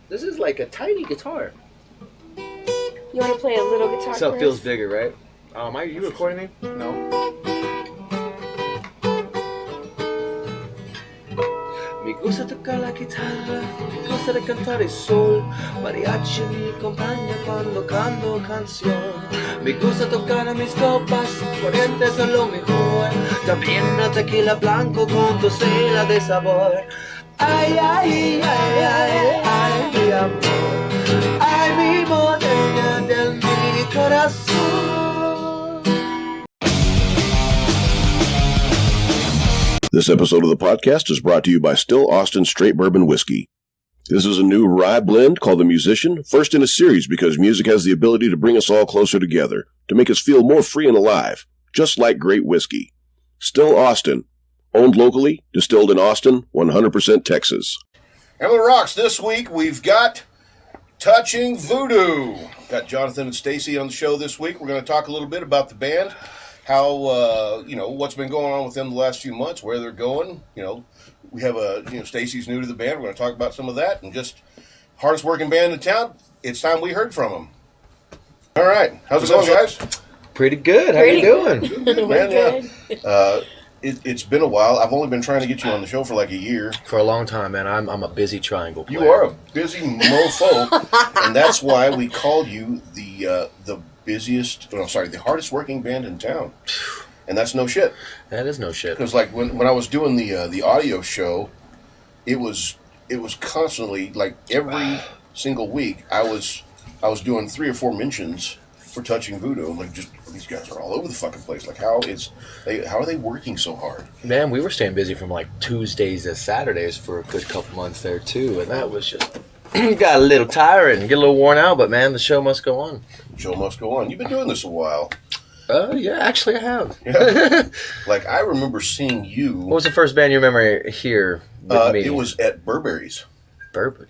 This is like a tiny guitar. You want to play a little guitar? So it Chris? feels bigger, right? Are you recording me? No. Me gusta tocar la guitarra, me gusta de cantar el sol. Mariachi me acompaña cuando canto canción. Me gusta tocar a mis copas, corrientes son lo mejor. También el tequila blanco con docena de sabor. Ay, ay, ay, ay, ay, mi amor. Ay, mi morena de mi corazón. This episode of the podcast is brought to you by Still Austin Straight Bourbon Whiskey. This is a new rye blend called The Musician, first in a series because music has the ability to bring us all closer together, to make us feel more free and alive, just like great whiskey. Still Austin, owned locally, distilled in Austin, 100% Texas. And with Rocks, this week we've got Touching Voodoo. Got Jonathan and Stacy on the show this week. We're going to talk a little bit about the band, how, what's been going on with them the last few months, where they're going. We have Stacy's new to the band. We're going to talk about some of that and just hardest working band in town. It's time we heard from them. All right. How's it going, guys? Pretty good. How you doing? Good, man. Yeah. It's been a while. I've only been trying to get you on the show for like a year. For a long time, man. I'm a busy triangle player. You are a busy mofo, and that's why we called you the hardest working band in town. And that's no shit. That is no shit. Because like when I was doing the audio show, it was constantly like every single week I was doing 3 or 4 mentions for Touching Voodoo. Like, just these guys are all over the fucking place. Like, how are they working so hard? Man, we were staying busy from like Tuesdays to Saturdays for a good couple months there too, and that was just got a little tiring, get a little worn out. But man, the show must go on. Show must go on. You've been doing this a while. Yeah, actually I have. Yeah. Like, I remember seeing you. What was the first band you remember here with me? It was at Burberry's.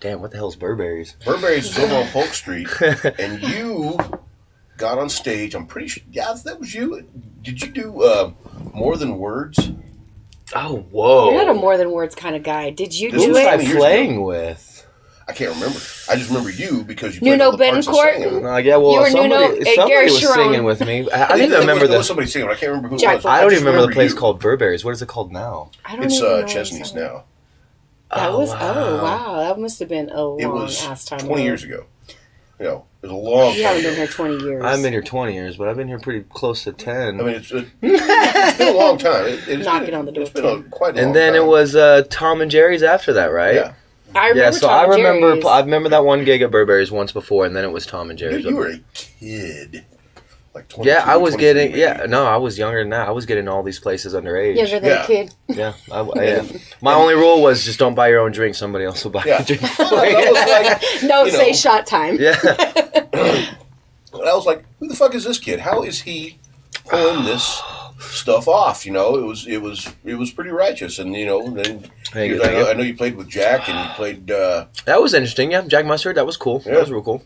Damn, what the hell's Burberry's? Burberry's is over on Polk Street, and you got on stage. I'm pretty sure. Yeah, that was you. Did you do More Than Words? Oh, whoa! You're not a More Than Words kind of guy. Did you This do was it? like- Who was I playing with? I can't remember. I just remember you because you played Nuno all the parts of Betancourt? singing. Yeah, well, You were somebody Gary was Sharon. singing with me. I didn't remember there was somebody singing, but I can't remember who it Jack was. Black. I don't just even remember the place you. called Burberry's. What is it called now? I don't It's even know Chesney's what now. That was wow. wow. That must have been a It long was ass time 20 ago. years ago. It was a long You time haven't been ago. here 20 years. I've been here 20 years, but I've been here pretty close to 10. I mean, it's been a long time. It's Knocking been, on the door. It's been quite a long And then time. it was Tom and Jerry's after that, right? Yeah. I remember Yeah, so Tom I and remember Jerry's. I remember that one gig at Burberry's once before, and then it was Tom and Jerry's. You were a kid. Like 22, Yeah, I was 23 getting. maybe. Yeah, no, I was younger than that. I was getting all these places underage. Younger than Yeah. a kid. Yeah, yeah. My only rule was just don't buy your own drink. Somebody else will buy Yeah. your drink. That was like, No, you say know. shot time. Yeah. I was like, who the fuck is this kid? How is he pulling this stuff off? It was pretty righteous. And then Thank you, thank you. I know you played with Jack and you played. That was interesting. Yeah, Jack Mustard. That was cool. Yeah. That was real cool.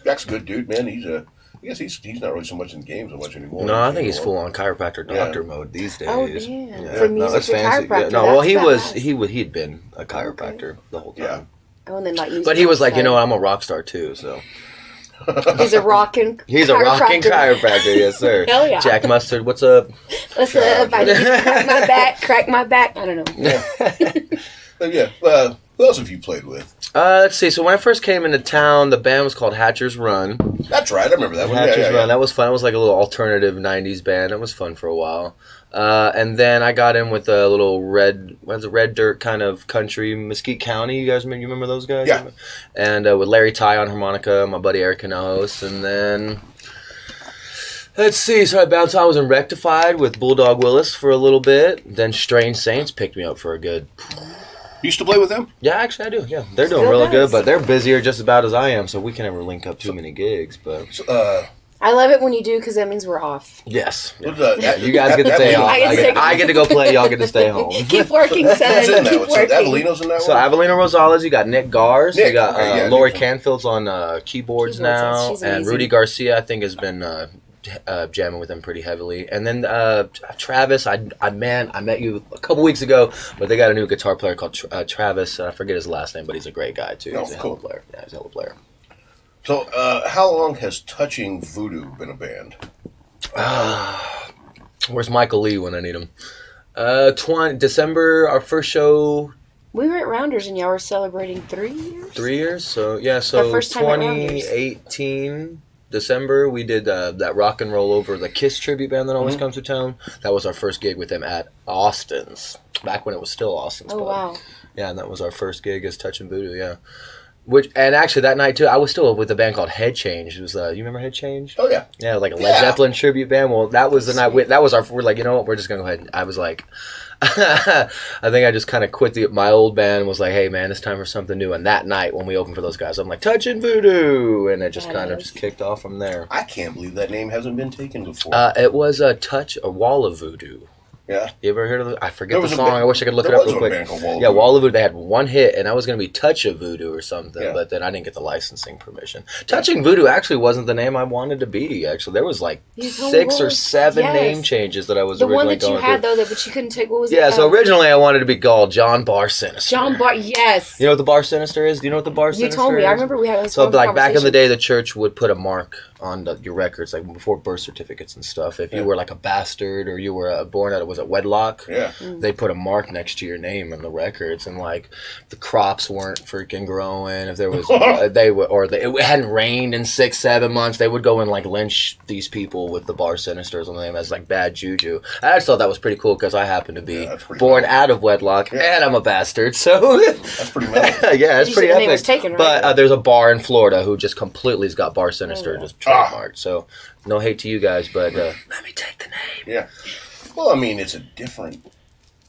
Jack's a good dude, man. I guess he's not really so much in games so much anymore. No, I think he's full on chiropractor doctor mode these days. Oh, damn. Yeah. For music that's to fancy. chiropractor, Yeah, no, well, that's he badass. he'd been a chiropractor the whole time. Yeah. Oh, and then like music But he was like, outside. I'm a rock star too. So He's a rockin' he's a rocking chiropractor, yes sir. Hell yeah. Jack Mustard, what's up? Listen, if I need to crack my back. I don't know. Yeah. But yeah. Who else have you played with? Let's see. So when I first came into town, the band was called Hatcher's Run. That's right. I remember that one. Hatcher's Yeah. Run. That was fun. It was like a little alternative '90s band. It was fun for a while. And then I got in with a little red dirt kind of country, Mesquite County. You guys remember those guys? Yeah. And with Larry Ty on harmonica, my buddy Eric Canojos, and then let's see. So I was in Rectified with Bulldog Willis for a little bit. Then Strange Saints picked me up for a good. You used to play with them? Yeah, actually I do. Yeah, they're doing Still really does. good, but they're busier just about as I am, so we can never link up too many gigs. But I love it when you do because that means we're off. yes, yeah. What's, You guys get to stay off. I get to go play. Y'all get to stay home. Keep working, son. Who's in that Keep one? So working. Avelino's in that So one? Avelino Rosales, you got Nick Gars, Nick, you got okay, yeah, Lori Nick's Canfield's on keyboards now, She's and amazing. Rudy Garcia I think has been jamming with them pretty heavily. And then Travis, I met you a couple weeks ago, but they got a new guitar player called Travis. I forget his last name, but he's a great guy too. He's a hell of a player. Yeah, he's a hell of a player. So, how long has Touching Voodoo been a band? Where's Michael Lee when I need him? December, our first show. We were at Rounders and y'all were celebrating 3 years? 3 years? So, yeah, so Our first time at Rounders. 2018, December, we did that rock and roll over the Kiss tribute band that always comes to town. That was our first gig with them at Austin's, back when it was still Austin's. Oh, wow. Yeah, and that was our first gig as Touching Voodoo, yeah. And actually that night too, I was still with a band called Head Change. It was you remember Head Change? Oh yeah, yeah, like a Led Zeppelin tribute band. Well, that was the night. We're like, you know what? We're just gonna go ahead. I was like, I think I just kind of quit my old band and was like, hey man, it's time for something new. And that night when we opened for those guys, I'm like, Touching Voodoo, and it just kind of just kicked off from there. I can't believe that name hasn't been taken before. It was a Wall of Voodoo. Yeah. You ever heard of it? I forget the song. I wish I could look it up real quick. Yeah, Wall of Voodoo. They had one hit, and I was going to be Touch of Voodoo or something, but then I didn't get the licensing permission. Touching Voodoo actually wasn't the name I wanted to be, actually. There was like 6 or 7 name changes that I was originally going The one that you had, though, but you couldn't take, what was it? Yeah, so originally I wanted to be called John Bar Sinister. John Bar, yes. You know what the Bar Sinister is? Do you know what the Bar Sinister is? You told me. I remember we had this So, like, back in the day, the church would put a mark on your records, like before birth certificates and stuff. If you were like a bastard or you were born out of, wedlock? Yeah. They put a mark next to your name in the records, and like the crops weren't freaking growing. If there was, it hadn't rained in 6-7 months, they would go and like lynch these people with the Bar Sinisters on the name as like bad juju. I just thought that was pretty cool because I happen to be born out of wedlock and I'm a bastard, so that's pretty metal. Yeah, it's pretty epic. Was taken, right? But there's a bar in Florida who just completely's got Bar Sinister just trademarked. So no hate to you guys, but let me take the name. Yeah. Well, I mean, it's a different.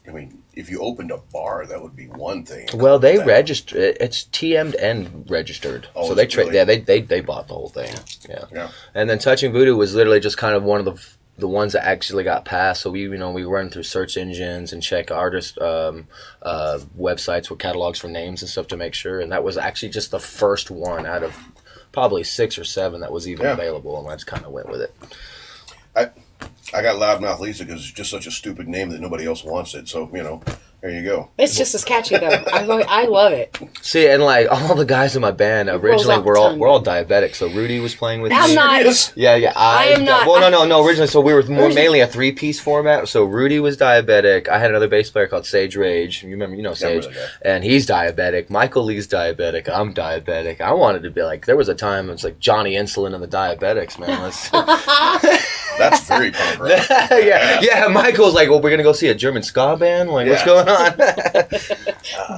I mean, if you opened a bar, that would be one thing. Well, they register. It's TM'd and registered, so they really? they bought the whole thing. Yeah. And then Touching Voodoo was literally just kind of one of the ones that actually got passed. So we run through search engines and check artist websites with catalogs for names and stuff to make sure. And that was actually just the first one out of probably 6 or 7 that was even available, and I just kind of went with it. I got Loudmouth Lisa because it's just such a stupid name that nobody else wants it. So, there you go. It's just as catchy, though. I love it. See, and like all the guys in my band originally we're all diabetic. So Rudy was playing with me. I'm not. Yeah. I am not. Well, no. Originally, so we were mainly a 3-piece format. So Rudy was diabetic. I had another bass player called Sage Rage. You remember, Sage, and he's diabetic. Michael Lee's diabetic. I'm diabetic. I wanted to be like. There was a time it's like Johnny Insulin and the Diabetics, man. That's very punk rock. Yeah. Michael's like, well, we're gonna go see a German ska band. Like, what's going on?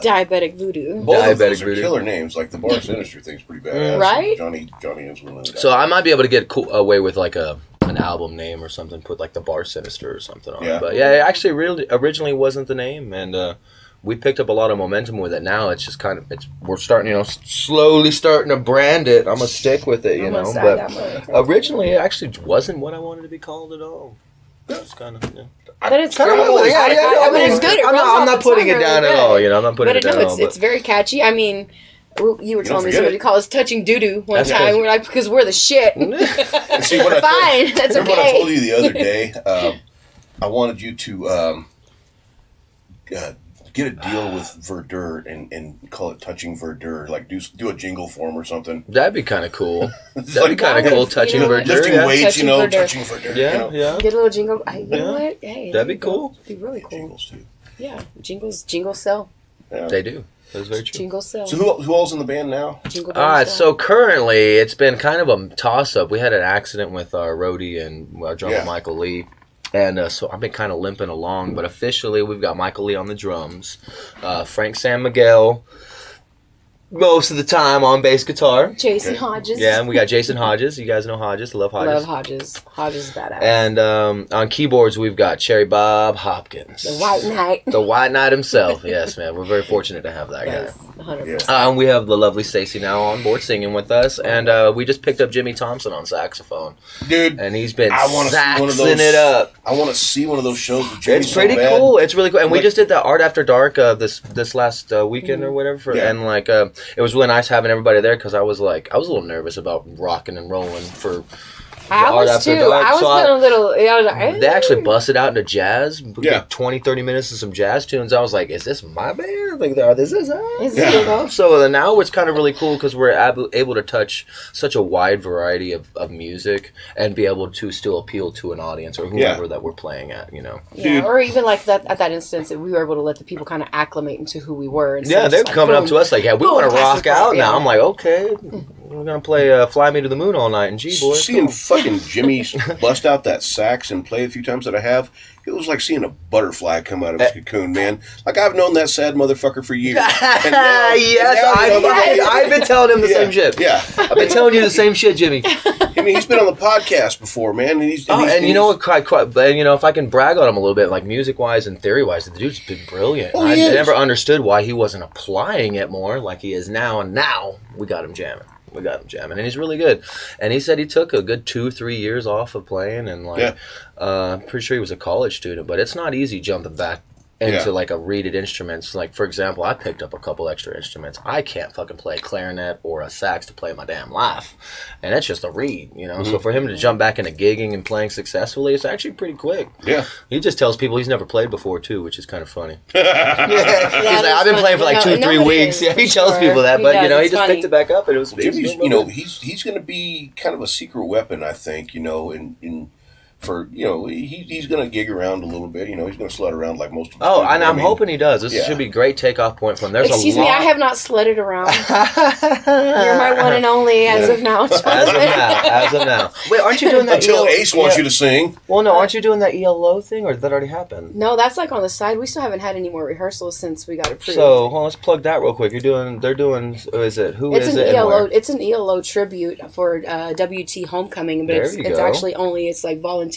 Diabetic Voodoo. Both of those are killer names. Like the Bar Sinister thing's pretty badass. Right? Johnny Insulin. So I might be able to get away with like an album name or something. Put like the Bar Sinister or something on it. But yeah, it actually really originally wasn't the name, and we picked up a lot of momentum with it. Now it's just we're starting, slowly starting to brand it. I'm gonna stick with it, But originally, it actually wasn't what I wanted to be called at all. It's kind of But it's great. It's good. I'm not putting it down at all. I'm not putting it down at all. It's very catchy. I mean, you were telling me somebody called us Touching Doo-Doo one time. We're like, because we're the shit. See, what Fine, that's okay. Remember what I told you the other day? I wanted you to get a deal with Verdure and call it Touching Verdure. Like do a jingle for him or something. That'd be kind of cool. That'd be kind of cool. Touching Verdure. Lifting weights, Touching Verdure. Yeah. Get a little jingle. You know what? Hey, that'd be cool. It'd be really cool. Jingles too. Yeah, jingles sell. Yeah. They do. That's very true. Jingles sell. So who all's in the band now? All right, so currently it's been kind of a toss-up. We had an accident with our roadie and our drummer Michael Lee. And so I've been kind of limping along, but officially we've got Michael Lee on the drums, Frank San Miguel most of the time on bass guitar. Jason Hodges. Yeah, and we got Jason Hodges. You guys know Hodges. Love Hodges. Love Hodges. Hodges is badass. And on keyboards we've got Cherry Bob Hopkins. The White Knight. The White Knight himself. Yes, man. We're very fortunate to have that guy. 100%. And we have the lovely Stacy now on board singing with us, and we just picked up Jimmy Thompson on saxophone, dude. And he's been saxing it up. I want to see one of those shows with Jimmy. It's pretty cool. It's really cool, and we just did the Art After Dark this last weekend or whatever, and like it was really nice having everybody there because I was a little nervous about rocking and rolling for I Art was After too. Dark. I was So feeling a little. I was like, they actually busted out into jazz. Yeah. 20, 30 minutes of some jazz tunes. I was like, is this my band? Like, this is Is Yeah. it? you know? So now it's kind of really cool because we're able to touch such a wide variety of music and be able to still appeal to an audience or whoever that we're playing at, you know. Yeah, Dude. or even like that at that instance, that we were able to let the people kind of acclimate into who we were. instead Yeah, of they're just like, coming up boom, to us like, yeah, we boom, want to pass rock the out part, now. yeah. I'm like, okay, we're going to play Fly Me to the Moon all night in G, boys. Seeing fucking Jimmy bust out that sax and play a few times that I have, it was like seeing a butterfly come out of his cocoon, man. Like, I've known that sad motherfucker for years. And now- Yes, and now, I've been telling him the same shit. Yeah. I've been telling you the same shit, Jimmy. I mean, he's been on the podcast before, man. And he's, And you know what? And you know, if I can brag on him a little bit, like music wise and theory wise, the dude's been brilliant. Oh, I he is. never understood why he wasn't applying it more like he is now. And now we got him jamming. And he's really good. And he said he took a good 2-3 years off of playing, and like, pretty sure he was a college student. But it's not easy jumping back into like a reeded instruments. Like, for example, I picked up a couple extra instruments. I can't fucking play clarinet or a sax to play my damn life, and it's just a reed, you know. So for him to jump back into gigging and playing successfully, it's actually pretty quick. Yeah. He just tells people he's never played before too, which is kind of funny. He's That like, is I've been playing for like funny. 2-3 No, it weeks. is, Yeah, he for tells sure. people that, but He you know, does, he it's just funny. picked it back up, and it was. Jimmy's, you know, he's going to be kind of a secret weapon, I think, you know, for, you know, he's going to gig around a little bit. You know, he's going to slut around like most of us. Oh, do, and but I'm hoping he does. This should be a great takeoff point for him. There's Excuse a lot. me, I have not sledded around. You're my one and only as of now. As of now. Wait, aren't you doing that? Until Ace wants you to sing. Well, no, aren't you doing that ELO thing, or did that already happen? No, that's like on the side. We still haven't had any more rehearsals since we got approved. So, hold on, let's plug that real quick. They're doing. Is it? Who it's is an it? and ELO. where? It's an ELO tribute for WT Homecoming, but There it's you it's go. actually only it's like volunteer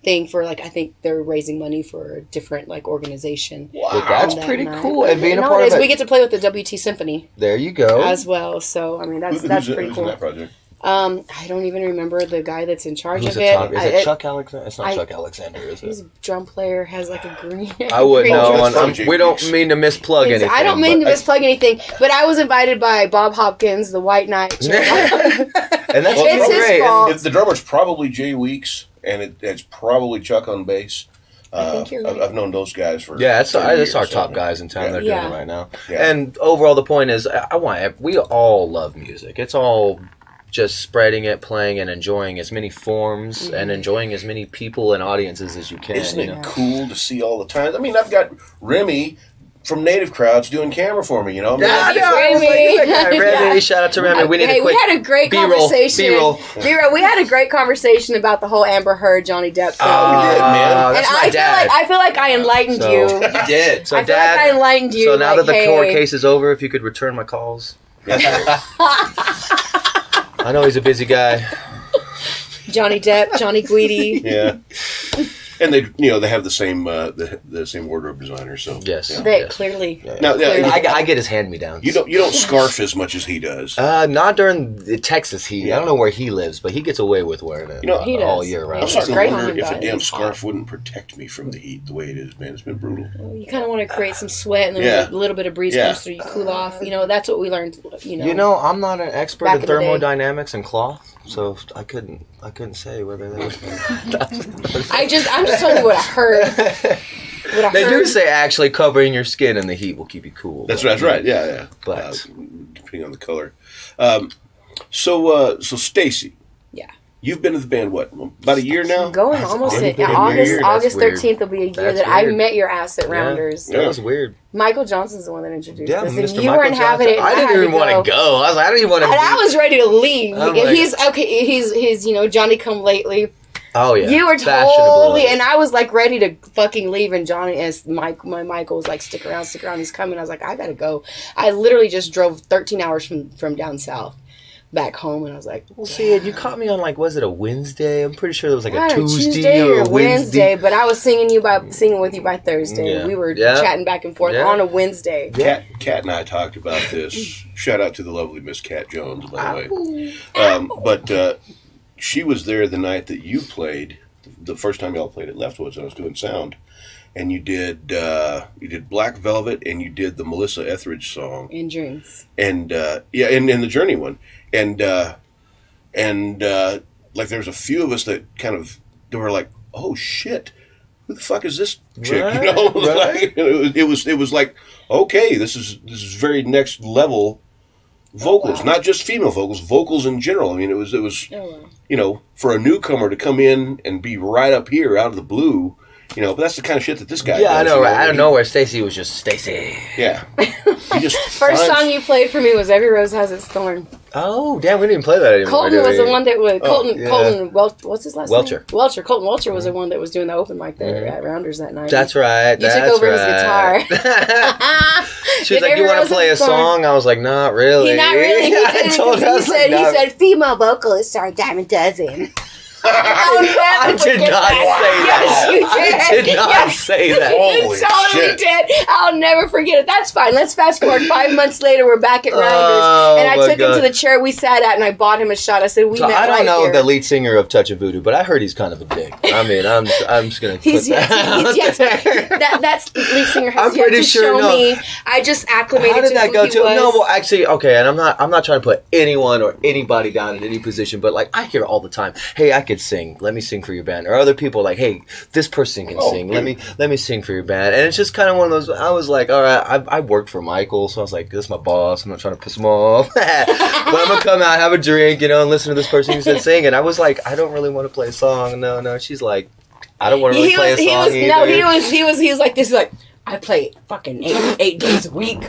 thing for like I think they're raising money for a different like organization. Well, that's on that pretty night. cool. And being a No, part it of is. it. We get to play with the WT Symphony There you go. as well. So I mean that's Who's pretty in cool. that project? I don't even remember the guy that's in charge Who's of the it. top? Is it Chuck Alexander? It's not I- Chuck Alexander, is His it? drum player has like a green. I wouldn't green know. That's and from we don't JP's. mean to misplug anything. I don't mean to but- misplug anything, but I was invited by Bob Hopkins, the White Knight. And that's It's his great. fault. If the drummer's probably Jay Weeks, and it's probably Chuck on bass. I think you're right. I've known those guys for Yeah, that's 30 our years, top so- guys in town. Yeah. They're doing Yeah. it right now. Yeah. And overall, the point is, we all love music. It's all just spreading it, playing, and enjoying as many forms and enjoying as many people and audiences as you can. Isn't you it know? cool to see all the time? I mean, I've got Remy from Native Crowds doing camera for me, you know? I mean, Yeah, Remy. I was like, look at that, Remy. Yeah. Shout out to Remy. We need Hey, a quick we had a great B-roll. conversation. B-roll. B-roll. We had a great conversation about the whole Amber Heard Johnny Depp thing. we did, man. Oh, that's and my dad. I feel like I enlightened So- you. He did. So I feel Dad, like I enlightened you. so now like, that the court hey, case is over, if you could return my calls. I know he's a busy guy. Johnny Depp, Johnny Guidi. Yeah. And they have the same the same wardrobe designer, so Yes. yeah. They Yeah. clearly. Now, yeah, I get his hand-me-downs. you don't scarf as much as he does. Not during the Texas heat. I don't know where he lives, but he gets away with wearing it You know, He all does. year Yeah. round. I'm It's starting to great on wonder him, if a guys. damn It's scarf wouldn't protect me from the heat the way it is, man. It's been brutal. You kind of want to create some sweat, and then Yeah. when a little bit of breeze Yeah. comes through, you cool off. You know, that's what we learned. You know, I'm not an expert Back in in the day. thermodynamics and cloth, so I couldn't say whether they would. I'm just telling you what I heard. What I They heard. do say actually covering your skin in the heat will keep you cool. That's but- right. Yeah. But- Depending on the color. So Stacy. Yeah. You've been to the band what? About a year now? Going That's almost awesome. in That's August. weird. August That's 13th will be a year That's that I weird. met your ass at Rounders. That was weird. Michael Johnson's the one that introduced Yeah, us, and Mr. you Michael weren't having Johnson. it. I and didn't had even want to go. I was like, I didn't even want to. And I was ready to leave. Oh And my he's okay. He's Johnny come lately. Oh yeah. You were Fashionably. totally, and I was like ready to fucking leave. And Johnny, as my Michael was like, stick around, he's coming. I was like, I gotta go. I literally just drove 13 hours from down south back home, and I was like, Well, see, you caught me on like, was it a Wednesday? I'm pretty sure there was like I a don't know, Tuesday or a Wednesday. but I was singing with you by Thursday. Yeah. We were Yeah. chatting back and forth Yeah. on a Wednesday. Kat and I talked about this. Shout out to the lovely Miss Kat Jones, by the way. But she was there the night that you played. The first time y'all played at Leftwoods, I was doing sound, and you did Black Velvet, and you did the Melissa Etheridge song, In dreams. and and the Journey one, and like there's a few of us that kind of were like, oh shit, who the fuck is this chick? Right, You know, right. it was like, okay, this is very next level vocals, not just female vocals in general. I mean, it was you know, for a newcomer to come in and be right up here out of the blue. You know, but that's the kind of shit that this guy does. I know, you right? Out of nowhere, Stacy was just Stacy. Yeah. He just First song you played for me was "Every Rose Has Its Thorn." Oh, damn, we didn't even play that anymore. Colton was the one that was Colton. What's his last Welcher. name? Welcher. Colton Welcher was the one that was doing the open mic there at Rounders that night. That's right. You took over his guitar. She was like, "You want to play a song?" I was like, "Not really." Not really. He I told her, he said female vocalists are a dime a dozen. I did not say that. Yes, you did. I did not say that. You totally did. I'll never forget it. That's fine. Let's fast forward. 5 months later, we're back at Rounders, and I took him to the chair we sat at, and I bought him a shot. I said, "We met I don't right know here." the lead singer of Touch of Voodoo, but I heard he's kind of a dick. I mean, I'm just gonna put That's lead singer has I'm yet pretty to sure, show no. me. I just acclimated How did to that who go he to? was. No, well, actually, okay, and I'm not trying to put anyone or anybody down in any position, but like I hear all the time, "Hey, I could sing. Let me sing for your band." Or other people like, "Hey, this person can sing. Let me sing for your band." And it's just kind of one of those. I was like, all right, I worked for Michael, so I was like, this is my boss. I'm not trying to piss him off, but I'm gonna come out, have a drink, you know, and listen to this person who's been singing. I was like, I don't really want to play a song. No. She's like, I don't want to really play a song either. No, he was like this. Like, I play fucking eight days a week.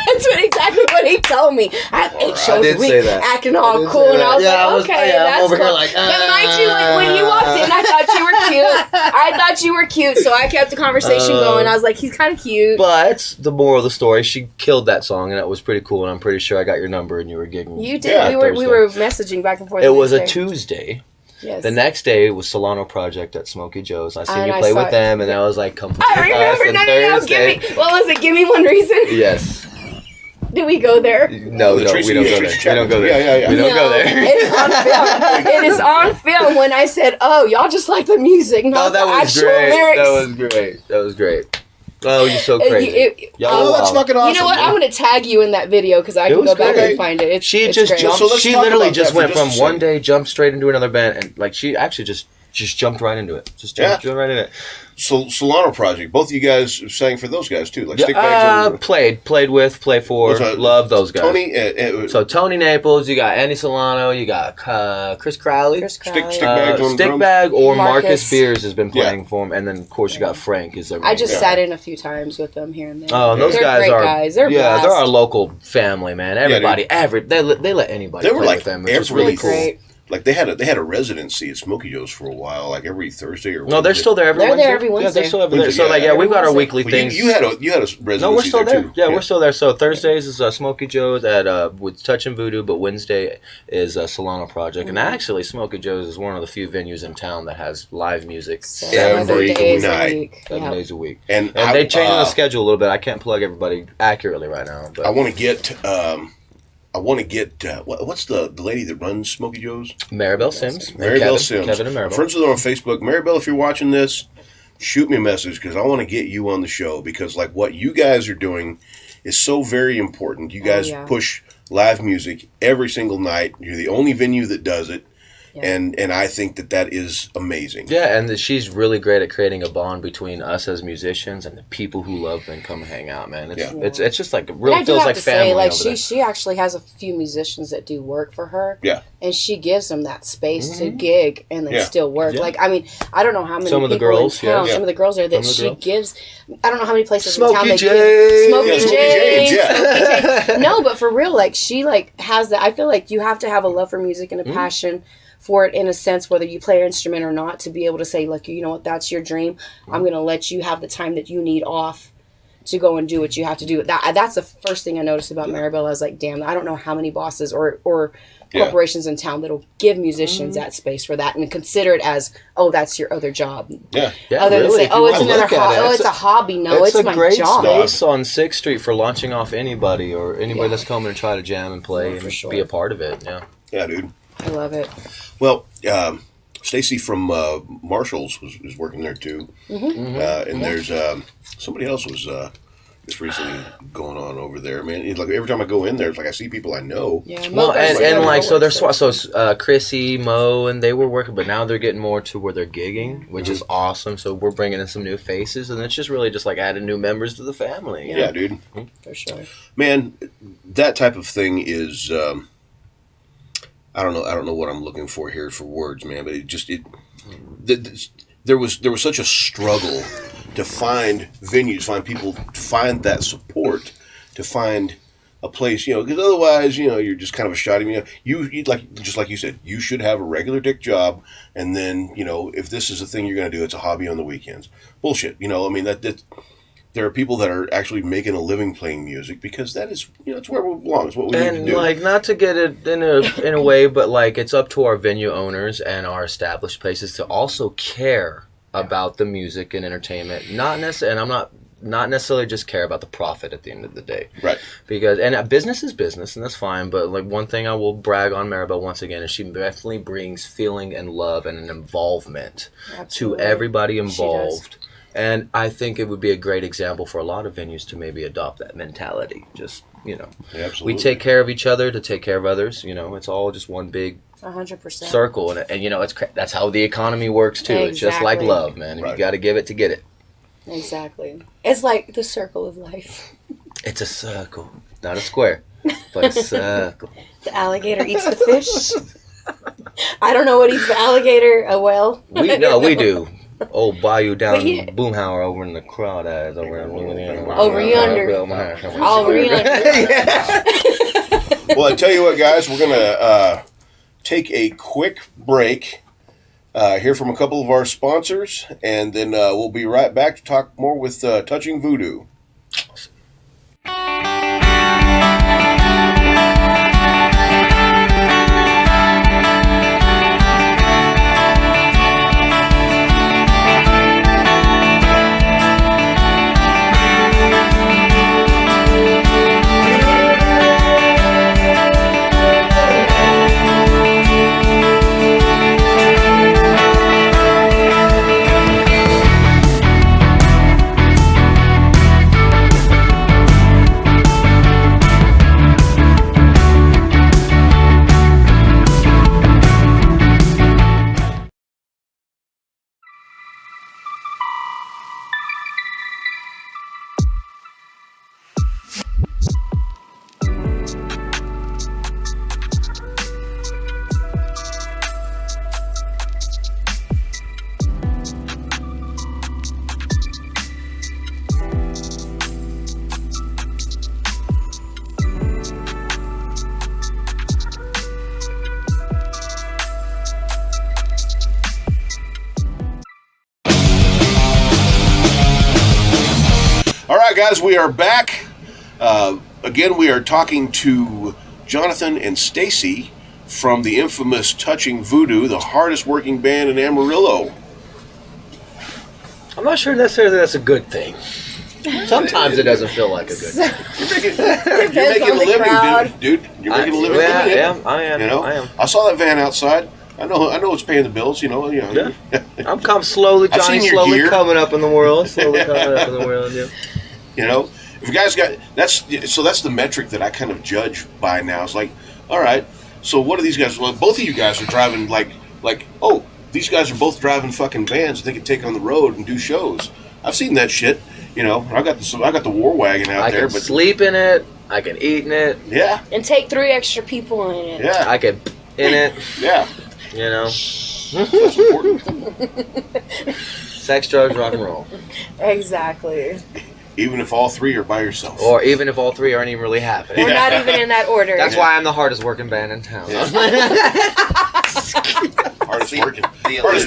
That's exactly what he told me. I have 8 shows a week, acting all cool, and I was like, okay, that's over cool. here like, But mind you, when you walked in, I thought you were cute. So I kept the conversation going. I was like, he's kind of cute. But the moral of the story, she killed that song, and it was pretty cool. And I'm pretty sure I got your number, and you were gigging. You did. We were messaging back and forth. It was a Tuesday. Yes. The next day was Solano Project at Smokey Joe's. I seen you I play saw with them, and I was like, "Come I remember. No. What was it? Give me one reason. Yes. Did we go there? No, we don't go there. We don't go there. Yeah. We don't go there. It's on film. It is on film when I said, "Oh, y'all just like the music, not the actual lyrics." That was great. Oh, you're so crazy. That's fucking awesome. You know what? I'm going to tag you in that video because I can go back and find it. She it's just great. jumped. So She literally just went from one day, jumped straight into another band, and like she actually just jumped right into it. Just jumped right into it. So Solano Project, both of you guys sang for those guys too, like Stickbags. Played for, love those guys. Tony, so Tony Naples, you got Andy Solano, you got Chris Crowley, Stickbag, or Marcus Beers has been playing for him, and then of course you got Frank. I just sat in a few times with them here and there. Oh, those they're guys great are guys. They're blessed. they're our local family, man. Everybody, they let anybody play with them. It's just really cool. Like they had a residency at Smokey Joe's for a while, like every Thursday or Wednesday. No, they're still there every They're Wednesday. there every Wednesday. Yeah, they're still every Wednesday. So we've got our weekly things. You had a residency. No, we're still there. Too. Yeah, we're still there. So Thursdays is Smokey Joe's at with Touch and Voodoo, but Wednesday is Solano Project. And actually, Smokey Joe's is one of the few venues in town that has live music every night, 7 days a week. And they changed the schedule a little bit. I can't plug everybody accurately right now, but I want to get. What's the lady that runs Smokey Joe's? Maribel Sims. Maribel Sims. Kevin and Maribel. Friends with her on Facebook. Maribel, if you're watching this, shoot me a message because I want to get you on the show because like what you guys are doing is so very important. You guys push live music every single night. You're the only venue that does it. Yeah. And I think that is amazing. Yeah, and she's really great at creating a bond between us as musicians and the people who love and come hang out, man. It's just like really feels like family. Like she actually has a few musicians that do work for her. Yeah. And she gives them that space to gig and then still work. Yeah. Like I mean, I don't know how many some people of the girls, in town, some of the girls are that she gives. I don't know how many places in town they give. Smokey J. No, but for real, like she like has that. I feel like you have to have a love for music and a passion for it in a sense, whether you play an instrument or not, to be able to say, like, you know what, that's your dream. I'm going to let you have the time that you need off to go and do what you have to do. That's the first thing I noticed about Maribel. I was like, damn, I don't know how many bosses or corporations in town that'll give musicians that space for that and consider it as, oh, that's your other job. Yeah. Other than say, oh, it's another hobby. Oh, it's a hobby. No, it's my job. It's a great space on 6th Street for launching off anybody or anybody that's coming to try to jam and play and be a part of it. Yeah. Yeah, dude. I love it. Well, Stacy from Marshall's was working there too, and there's somebody else was that's recently going on over there. Man, it's like every time I go in there, it's like I see people I know. Yeah, Well, and like so there's Chrissy, Mo, and they were working, but now they're getting more to where they're gigging, which is awesome. So we're bringing in some new faces, and it's just really just like adding new members to the family. Yeah, dude, for sure. Man, that type of thing is. I don't know what I'm looking for here for words, man. But there was such a struggle to find venues, find people, to find that support, to find a place, because otherwise, you're just kind of a shoddy. You like just like you said, you should have a regular dick job, and then if this is a thing you're going to do, it's a hobby on the weekends. Bullshit. I mean that there are people that are actually making a living playing music because that is, it's where it belongs. What we need to do. And like, not to get it in a way, but like, it's up to our venue owners and our established places to also care about the music and entertainment. Not necessarily, and I'm not necessarily just care about the profit at the end of the day. Right. Because, and business is business, and that's fine, but like one thing I will brag on Maribel once again is she definitely brings feeling and love and an involvement to everybody involved. And I think it would be a great example for a lot of venues to maybe adopt that mentality. Just, Absolutely. We take care of each other to take care of others. It's all just one big 100% circle. And that's how the economy works too. Exactly. It's just like love, man. Right. You got to give it to get it. Exactly. It's like the circle of life. It's a circle. Not a square, but a circle. The alligator eats the fish. I don't know what eats the alligator. A whale? We do. Old bayou down Boomhauer over in the crowd eyes over yonder. Over yonder. Well, I tell you what, guys, we're gonna take a quick break, hear from a couple of our sponsors, and then we'll be right back to talk more with Touching Voodoo. Guys, we are back. Again, we are talking to Jonathan and Stacy from the infamous Touching Voodoo, the hardest working band in Amarillo. I'm not sure necessarily that's a good thing. Sometimes it doesn't feel like a good thing. You're making a living, dude. You're making a living. Yeah, I am. I am. I saw that van outside. I know it's paying the bills. Yeah. I'm slowly coming up in the world. If you guys got that's the metric that I kind of judge by now. It's like, all right, so what are these guys? Well, both of you guys are driving like oh, these guys are both driving fucking vans that they can take on the road and do shows. I've seen that shit. I got the war wagon out there. I can sleep in it. I can eat in it. Yeah. And take 3 extra people in it. Yeah. I can in it. Yeah. That's important. Sex, drugs, rock and roll. Exactly. Even if all 3 are by yourself. Or even if all 3 aren't even really happening. We're not even in that order. That's why I'm the hardest working band in town. Yeah. hardest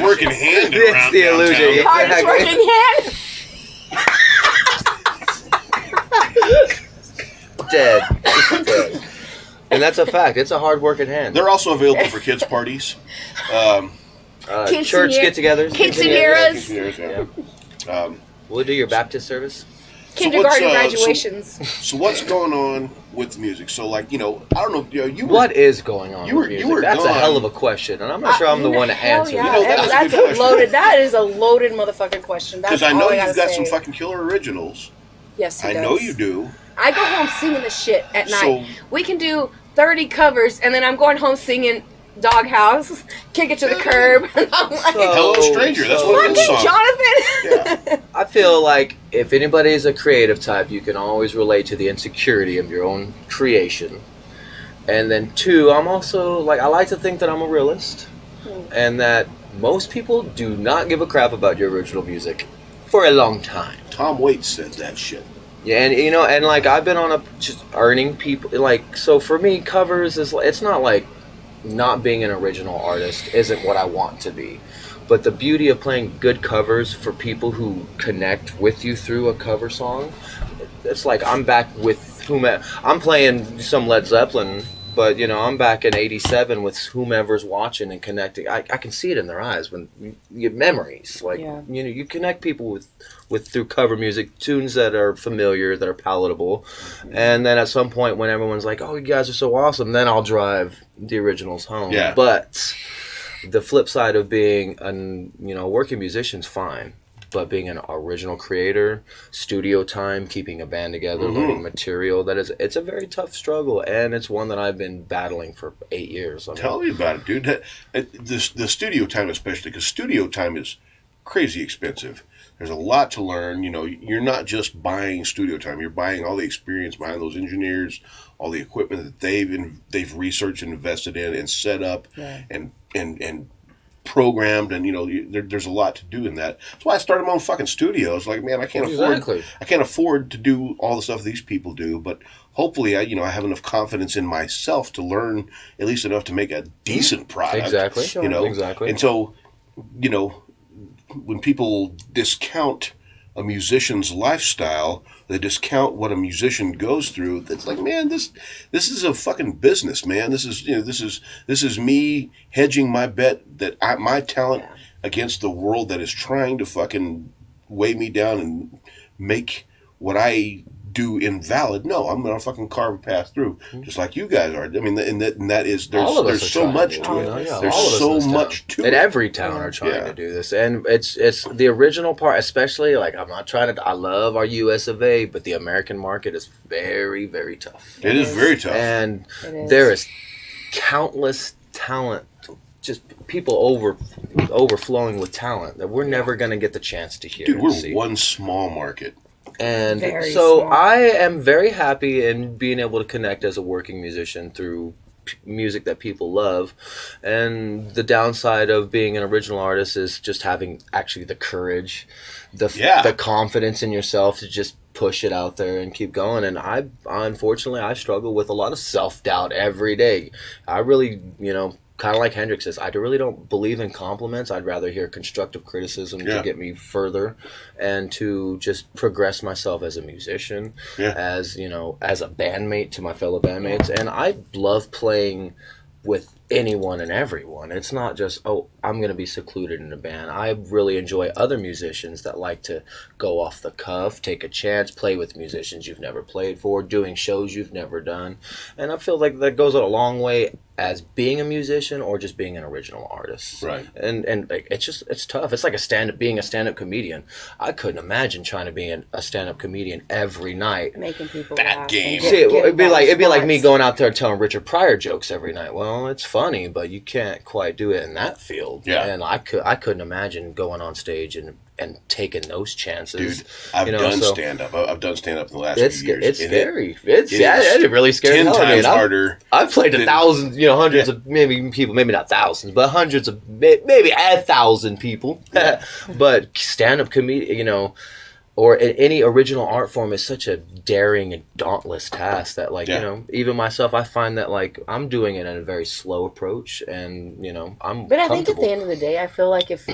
working hand around the illusion. Hardest working hand. Dead. And that's a fact. It's a hard working hand. They're also available for kids' parties. Church get-togethers. Quinceañeras. Yeah. Will you do your Baptist service? Kindergarten graduations. So what's going on with the music? So I don't know. You were, what is going on? With music? That's gone. A hell of a question, and I'm not sure I'm the one to answer. Yeah. That's a loaded. That is a loaded motherfucking question. Because I know you've got some fucking killer originals. Yes, he I does. know you do. I go home singing the shit at So- night. We can do 30 covers, and then I'm going home singing Doghouse, Kick It to the Curb. And I'm like, Hello, Stranger. That's one of fucking those songs. Jonathan. Yeah. I feel like if anybody is a creative type, you can always relate to the insecurity of your own creation. And then two, I'm also like, I like to think that I'm a realist, and that most people do not give a crap about your original music for a long time. Tom Waits said that shit. Yeah, and you know, and like I've been on a just earning people like, so for me, covers is it's not like not being an original artist isn't what I want to be, but the beauty of playing good covers for people who connect with you through a cover song, it's like I'm back with whomever. I'm playing some Led Zeppelin, but you know I'm back in '87 with whomever's watching and connecting. I can see it in their eyes when you get memories. Like you know, you connect people with through cover music, tunes that are familiar, that are palatable, and then at some point when everyone's like, "Oh, you guys are so awesome," then I'll drive the originals home. Yeah. But the flip side of being a working musician's fine. But being an original creator, studio time, keeping a band together, learning material, it's a very tough struggle, and it's one that I've been battling for 8 years. Tell me about it, dude. The studio time especially, because studio time is crazy expensive. There's a lot to learn. You know, you're not just buying studio time. You're buying all the experience behind those engineers, all the equipment that they've researched and invested in and set up and programmed, and you know there's a lot to do in that. That's why I started my own fucking studio. It's like, man, I can't afford to do all the stuff these people do, but hopefully I have enough confidence in myself to learn at least enough to make a decent product. Exactly. Sure. You know, Exactly. And so, you know, when people discount a musician's lifestyle, they discount what a musician goes through. It's like, man, this is a fucking business, man. This is me hedging my bet that my talent against the world that is trying to fucking weigh me down and make what I do invalid. No, I'm gonna fucking carve a path through, just like you guys are. I mean, and that is there's so much to it. There's so much to it. And every town are trying to do this, and it's the original part, especially. Like, I'm not trying to. I love our U.S. of A., but the American market is very, very tough. It is very tough, and there is countless talent. Just people overflowing with talent that we're never going to get the chance to hear. Dude, we're see. one small market. And Very so small. I am very happy in being able to connect as a working musician through music that people love. And the downside of being an original artist is just having actually the courage, the confidence in yourself to just push it out there and keep going. And unfortunately I struggle with a lot of self-doubt every day. I really, kind of like Hendrix says, I really don't believe in compliments. I'd rather hear constructive criticism to get me further and to just progress myself as a musician, as a bandmate to my fellow bandmates. And I love playing with anyone and everyone. It's not just, I'm going to be secluded in a band. I really enjoy other musicians that like to go off the cuff, take a chance, play with musicians you've never played for, doing shows you've never done. And I feel like that goes a long way as being a musician or just being an original artist. Right. And it's tough. It's like being a stand-up comedian. I couldn't imagine trying to be a stand-up comedian every night. Making people That laugh. game. And See, it'd be like me spots. going out there telling Richard Pryor jokes every night. Well, it's funny, but you can't quite do it in that field. Yeah. And I couldn't imagine going on stage and taking those chances. Dude, I've done stand-up. I've done stand-up in the last It's few years. it's and scary. it really scared 10 the hell out of me. times harder. I've played to than- thousands, hundreds of maybe people, maybe not thousands, but hundreds of maybe 1,000 people. But stand-up comedian, or any original art form is such a daring and dauntless task that, even myself, I find that, I'm doing it in a very slow approach, and, I'm But I think at comfortable. the end of the day, I feel like if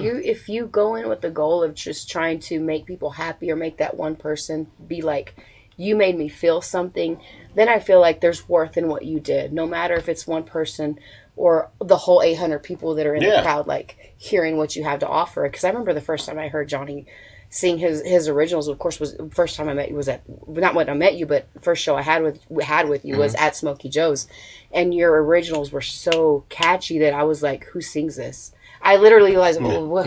you go in with the goal of just trying to make people happy or make that one person be like, you made me feel something, then I feel like there's worth in what you did, no matter if it's one person or the whole 800 people that are in the crowd, hearing what you have to offer. Because I remember the first time I heard Johnny sing his originals, of course, was the first time I met you was at, not when I met you, but first show I had with you was at Smokey Joe's, and your originals were so catchy that I was like, who sings this? I literally was no,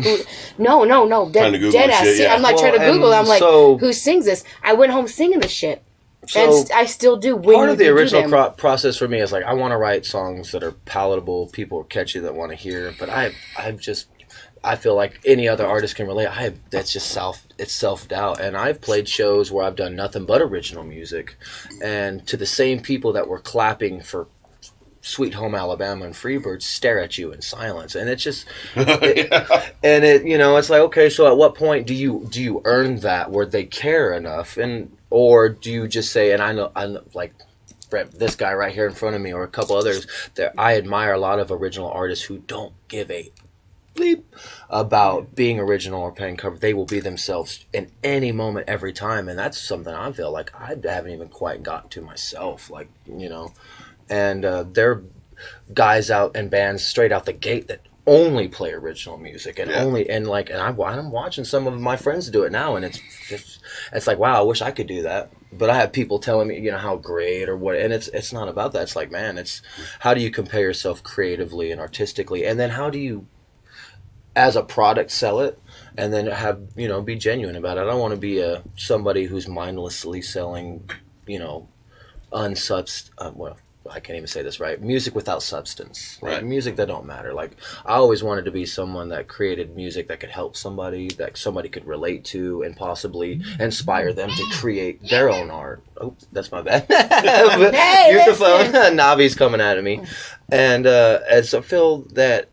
Trying to Google dead ass. shit, yeah. I'm like trying to Well, Google. I'm like, so- who sings this? I went home singing the shit, So, and I still do. When part of the you do original them. process for me is like I want to write songs that are palatable, people are catchy that want to hear. But I feel like any other artist can relate. That's just self doubt, and I've played shows where I've done nothing but original music, and to the same people that were clapping for Sweet Home Alabama and Freebirds stare at you in silence, and it's just, it's like, okay, so at what point do you earn that where they care enough, or do you just say, and I know like this guy right here in front of me or a couple others that I admire a lot of original artists who don't give a bleep about being original or playing cover. They will be themselves in any moment, every time, and that's something I feel like I haven't even quite got to myself, like, and there are guys out and bands straight out the gate that only play original music and I'm watching some of my friends do it now, and it's like, wow, I wish I could do that. But I have people telling me, how great or what, and it's not about that. It's like, man, it's how do you compare yourself creatively and artistically, and then how do you as a product sell it, and then have be genuine about it. I don't want to be somebody who's mindlessly selling I can't even say this right. Music without substance. Right. Like, music that don't matter. Like, I always wanted to be someone that created music that could help somebody, that somebody could relate to, and possibly inspire them to create their own art. Oh, that's my bad. Here's the phone. Navi's coming at me. And as I feel that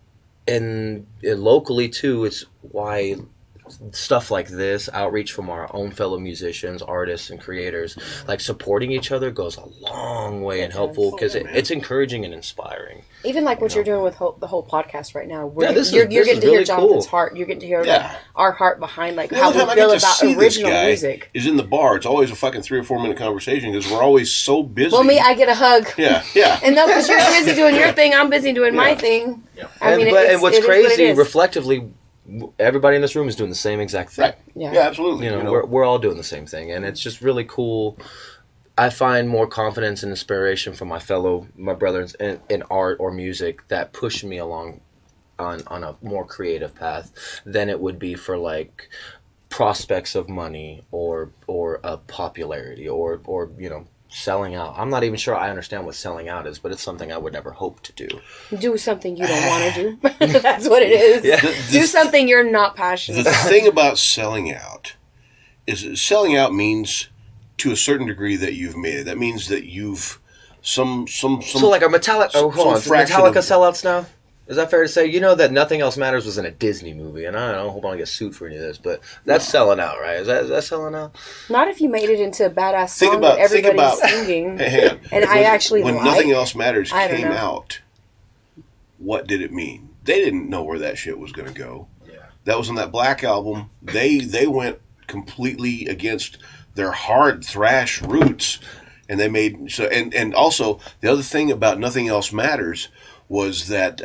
and locally, too, it's why stuff like this, outreach from our own fellow musicians, artists, and creators, like supporting each other goes a long way and helpful, because it's encouraging and inspiring. Even like what you're doing with the whole podcast right now. You're getting to really hear Jonathan's cool. heart. You're getting to hear our heart behind how we I feel get to about see original this guy music. is in the bar. It's always a fucking 3 or 4 minute conversation because we're always so busy. Well, I get a hug. Yeah. And no, because you're busy doing your thing, I'm busy doing my thing. Yeah. And what's it is crazy, what it is. reflectively, everybody in this room is doing the same exact thing. Right. Yeah. Yeah, absolutely. We're all doing the same thing, and it's just really cool. I find more confidence and inspiration from my brothers in art or music that push me along on a more creative path than it would be for like prospects of money or a popularity or selling out. I'm not even sure I understand what selling out is, but it's something I would never hope to do. Do something you don't want to do. That's what it is. Yeah. Do something you're not passionate The about. thing about selling out is that selling out means to a certain degree that you've made it. That means that you've some So like a Metallica. Oh, hold on. Metallica sellouts now. Is that fair to say? That Nothing Else Matters was in a Disney movie, and I don't hope I don't get sued for any of this, but that's selling out, right? Is that selling out? Not if you made it into a badass song that everybody's singing. Hang on. And I actually when like. Nothing Else Matters I don't came know. out, what did it mean? They didn't know where that shit was going to go. Yeah. That was on that Black album. They went completely against their hard thrash roots, and they made and also the other thing about Nothing Else Matters was that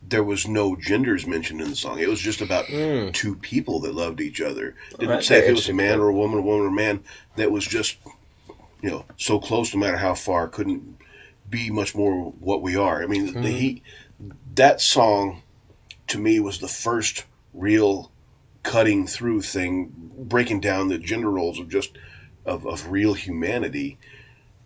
there was no genders mentioned in the song. It was just about two people that loved each other. Didn't say if it was a man or a woman or a man. That was just so close, no matter how far, couldn't be much more what we are. I mean, that song to me was the first real cutting through thing, breaking down the gender roles of real humanity.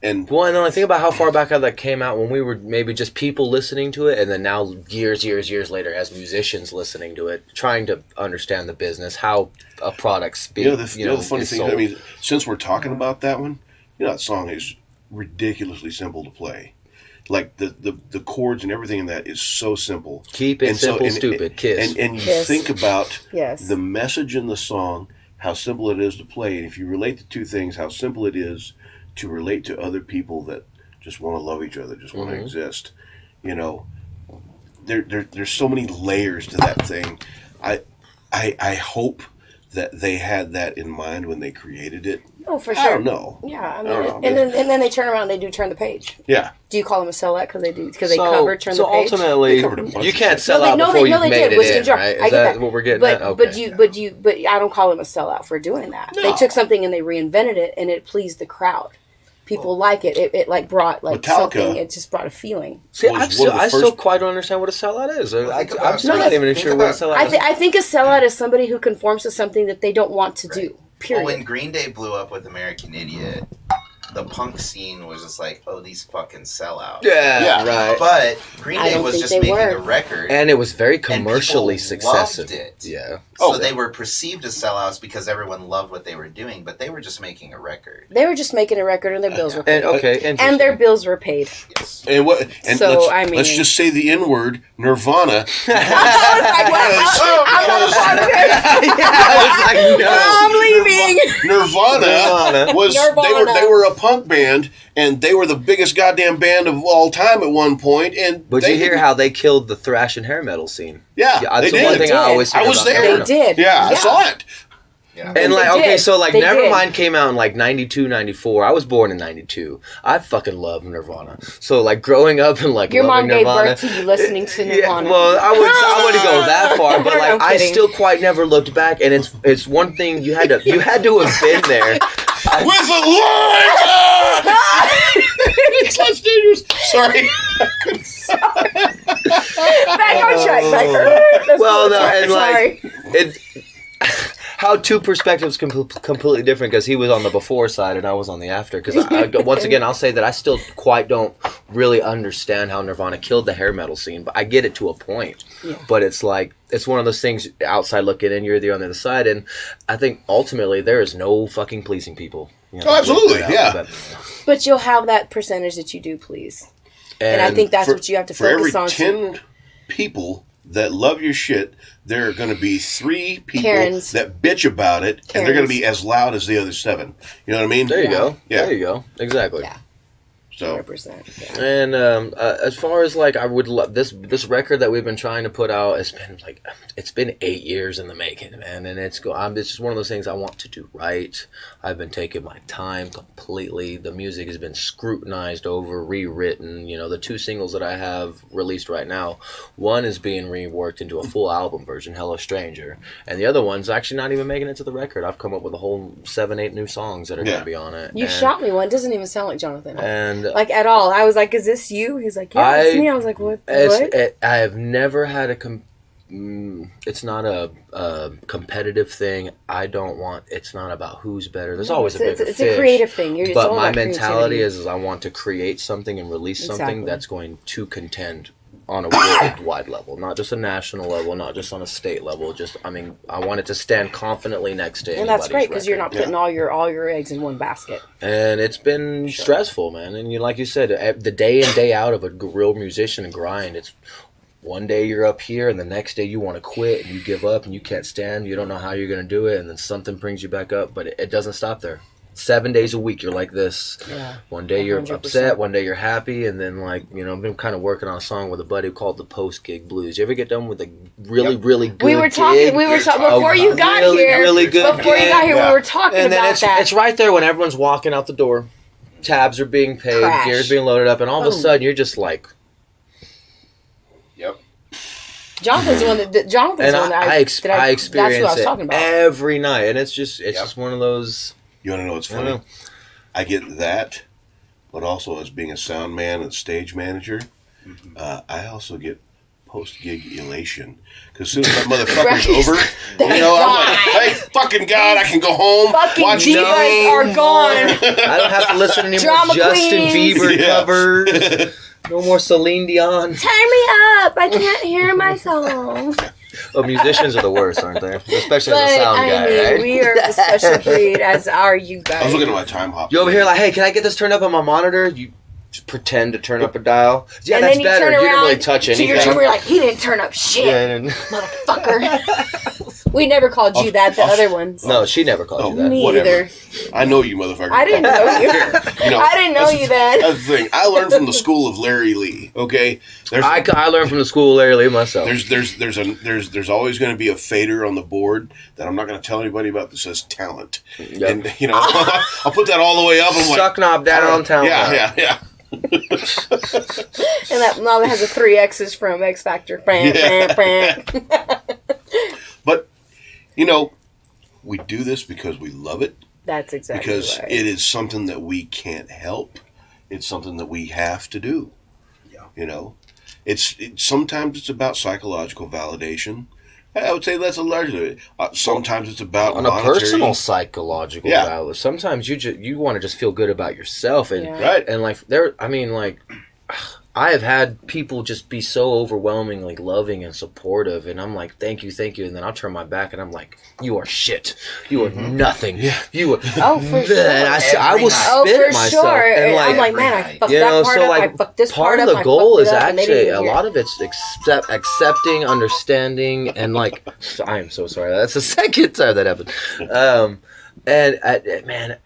And then I think about how far back that came out when we were maybe just people listening to it, and then now years later as musicians listening to it, trying to understand the business, how a product speaks. The funny thing, I mean, since we're talking about that one, that song is ridiculously simple to play. Like the chords and everything in that is so simple. Keep it simple, stupid. Kiss. And you Kiss. think about Yes. the message in the song, how simple it is to play, and if you relate the two things, how simple it is to relate to other people that just want to love each other, just want to exist. There's so many layers to that thing. I hope that they had that in mind when they created it. Oh, for sure. I don't know. Yeah, I I mean, don't know. and then they turn around and they do turn the page. Yeah. Do you call them a sellout because they cover turn the page? So ultimately, They covered a bunch you of can't shit. sell out before you've made Whiskey it and in, Jar. right? I Is get that that. what we're getting but, at? Okay. But I don't call them a sellout for doing that. No. They took something and they reinvented it, and it pleased the crowd. people like it. It like brought like Metallica. something. It just brought a feeling. See, Was I one of still, the I still first- quite don't understand what a sellout is. think I'm about- still not even think sure what a about- sellout is. I think a sellout is somebody who conforms to something that they don't want to do. Well, Period. when Green Day blew up with American Idiot, the punk scene was just like, oh, these fucking sellouts. Yeah, right. But Green I Day don't was think just they making were. a record. And it was very people commercially successful. loved it. Yeah. So they were perceived as sellouts because everyone loved what they were doing, but they were just making a record. They were just making a record and their bills were paid. And okay, And interesting. their bills were paid. Yes. And what? And So, let's, I mean- let's just say the N word, Nirvana. I'm not a part of it. I'm leaving. Nirvana was Nirvana. they were a punk band, and they were the biggest goddamn band of all time at one point. And But they you hear how they killed the thrash and hair metal scene? Yeah, that's they the one did. thing I always hear I was about there. Nirvana. They did. Yeah, I saw it. Yeah. And like, They okay, did. so like They did. Nevermind came out in like 92, 94. I was born in 92. I fucking love Nirvana. So like growing up and like Your mom loving gave Nirvana. birth to you listening to Nirvana. Yeah, well, I wouldn't go that far, but like I'm I kidding. still quite never looked back, and it's one thing you had to have been there. With a line! It's such dangerous. Sorry. Back on track. Well, no, and Sorry. like it. How two perspectives completely different, because he was on the before side and I was on the after. Because once again, I'll say that I still quite don't really understand how Nirvana killed the hair metal scene, but I get it to a point. Yeah. But it's like, it's one of those things outside looking in, you're the on the other side, and I think ultimately there is no fucking pleasing people. You know, Oh, absolutely, yeah. But you'll have that percentage that you do please. And I think that's what you have to focus on. For every 10 people that love your shit, there are going to be 3 people Karens. that bitch about it, and they're going to Karens. be as loud as the other 7. You know what I mean? There you go. Yeah. There you go. Exactly. Yeah. So 100%. Yeah. And as far as like, I would love this record that we've been trying to put out. It's been 8 years in the making, man, and it's just one of those things I want to do right. I've been taking my time completely. The music has been scrutinized over, rewritten. You know, the 2 singles that I have released right now, one is being reworked into a full album version, Hello Stranger, and the other one's actually not even making it to the record. I've come up with a whole 7-8 new songs that are going to be on it. You shot me one. It doesn't even sound like Jonathan. And like at all. I was like, "Is this you?" He's like, "Yeah, it's me." I was like, "What?" What? I have never had it's not a competitive thing. I don't want. It's not about who's better. There's always a bigger It's fish. a creative thing. It's But all my about mentality creativity. is I want to create something and release something Exactly. that's going to contend on a worldwide level, not just a national level, not just on a state level. I want it to stand confidently next to And that's anybody's great because you're record. not putting all your eggs in one basket. And it's been stressful, man. And like you said, the day in, day out of a real musician grind, it's one day you're up here and the next day you want to quit and you give up and you can't stand, you don't know how you're going to do it, and then something brings you back up, but it doesn't stop there. 7 days a week you're like this. Yeah. One day you're 100%. upset, one day you're happy, and then like, you know, I've been kind of working on a song with a buddy called the Post Gig Blues. You ever get done with a really good We were talking. We were talking before you got really, here. really good Before you gig. got here, Yeah. we were talking And then about that. it's right there when everyone's walking out the door. Tabs are being paid, Crash. gear's being loaded up, and all of a Boom. sudden you're just like, Yep. Jonathan's the one that. Jonathan's and the one that I that experience That's what I was it talking about. every night, and it's just one of those. you want to know what's I don't funny? know. I get that, but also as being a sound man and stage manager, I also get post-gig elation. Because as soon as that motherfucker's Right. over, Thank I'm like, God. hey, fucking God, I can go home, Fucking watch divas are gone. I don't have to listen to any more Drama Justin queens. Bieber Yeah. covers. No more Celine Dion. Turn me up! I can't hear my song. Oh, musicians are the worst, aren't they? Especially But as a sound I guy, mean, right? we are the special breed, as are you guys. I was looking at my time hop. You over here like, hey, can I get this turned up on my monitor? You just pretend to turn up a dial. Yeah, and that's then you better. turn You around didn't really touch to anything. your drummer, you're like, he didn't turn up shit, motherfucker. We never called you that. The other ones. No, she never called you that. Me whatever. either. I know you, motherfucker. I didn't know you. You know, I didn't know you then. That's the thing. I learned from the school of Larry Lee. Okay, I learned from the school Larry Lee myself. there's always going to be a fader on the board that I'm not going to tell anybody about that says talent. Yep. And you know, I'll put that all the way up. I'm like, Suck knob down on talent. yeah. And that mom has a 3 X's from X Factor. But you know, we do this because we love it. That's exactly because right. it is something that we can't help. It's something that we have to do. Yeah. You know, sometimes it's about psychological validation. I would say that's a larger. Sometimes it's about on a monetary. personal psychological Yeah. value. Sometimes you want to just feel good about yourself, and Yeah. Right. and like I have had people just be so overwhelmingly loving and supportive, and I'm like, thank you, and then I'll turn my back and I'm like, you are shit, you are nothing, you are. Oh, for sure. And I will Oh, spit for at myself, sure. and I'm like, every man, I night. fucked you that know, part so up. like I fucked this part part of up. the goal I is fucked it up, and they didn't actually even a hear lot it. of it's accepting, understanding, and like I am so sorry. That's the second time that happened. Man,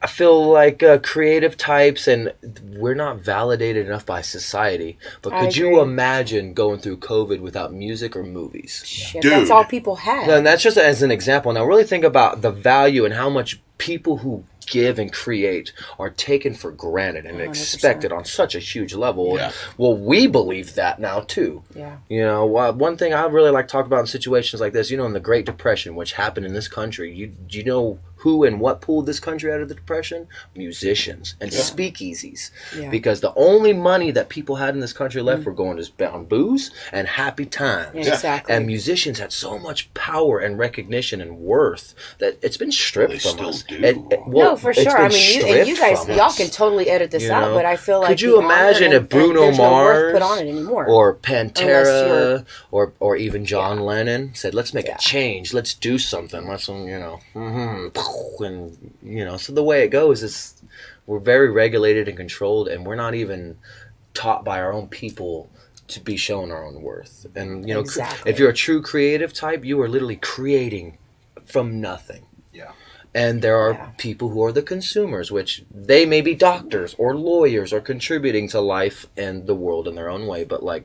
I feel like creative types, and we're not validated enough by society. But I could you agree. imagine going through COVID without music or movies? Shit, Dude. that's all people had. And that's just as an example. Now, really think about the value and how much people who give and create are taken for granted and 100%. expected on such a huge level. Yeah. Well, we believe that now too. Yeah. You know, one thing I really like to talk about in situations like this, you know, in the Great Depression, which happened in this country, you know who and what pulled this country out of the Depression? Musicians and speakeasies. Yeah. Because the only money that people had in this country left were going to on booze and happy times. Yeah, exactly. And musicians had so much power and recognition and worth that it's been stripped They from still us. do. No, for it's sure. been I mean, you stripped guys, from y'all us. can totally edit this You out, know? but I feel like Could you the honor imagine and- if Bruno there's no worth put Mars on it anymore. or Unless Pantera or even John Yeah. Lennon said, "Let's make Yeah. a change. Let's do something. Let's and so the way it goes is we're very regulated and controlled, and we're not even taught by our own people to be shown our own worth. And you know, Exactly. if you're a true creative type, you are literally creating from nothing. Yeah. And there are Yeah. people who are the consumers, which they may be doctors or lawyers or contributing to life and the world in their own way. But like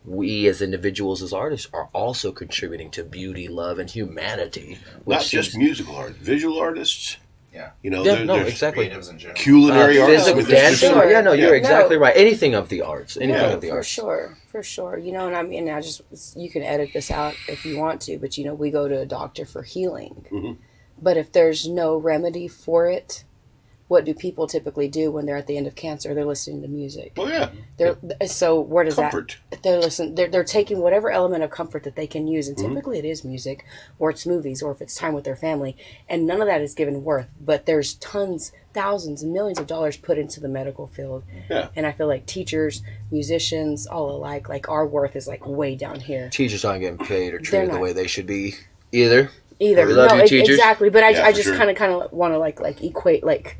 we as individuals, as artists, are also contributing to beauty, love, and humanity. Not just musical art, visual artists. Yeah. You know, Yeah, no, there's exactly. Creatives in general. culinary arts. Physical with this dancing. Sure. Yeah, no, you're Yeah. exactly No. right. Anything of the arts. Anything Yeah, of the For arts. sure. You know, and I mean, you can edit this out if you want to, but you know, we go to a doctor for healing. Mhm. But if there's no remedy for it, what do people typically do when they're at the end of cancer? They're listening to music. Well, yeah. So where does Comfort. that? They're taking whatever element of comfort that they can use, and typically it is music, or it's movies, or if it's time with their family, and none of that is given worth. But there's tons, thousands, and millions of dollars put into the medical field, Yeah. and I feel like teachers, musicians, all alike, like our worth is like way down here. Teachers aren't getting paid or They're treated the not. way they should be either. Either We love you, teachers. exactly, but Yeah, I for just sure. kind of want to like equate like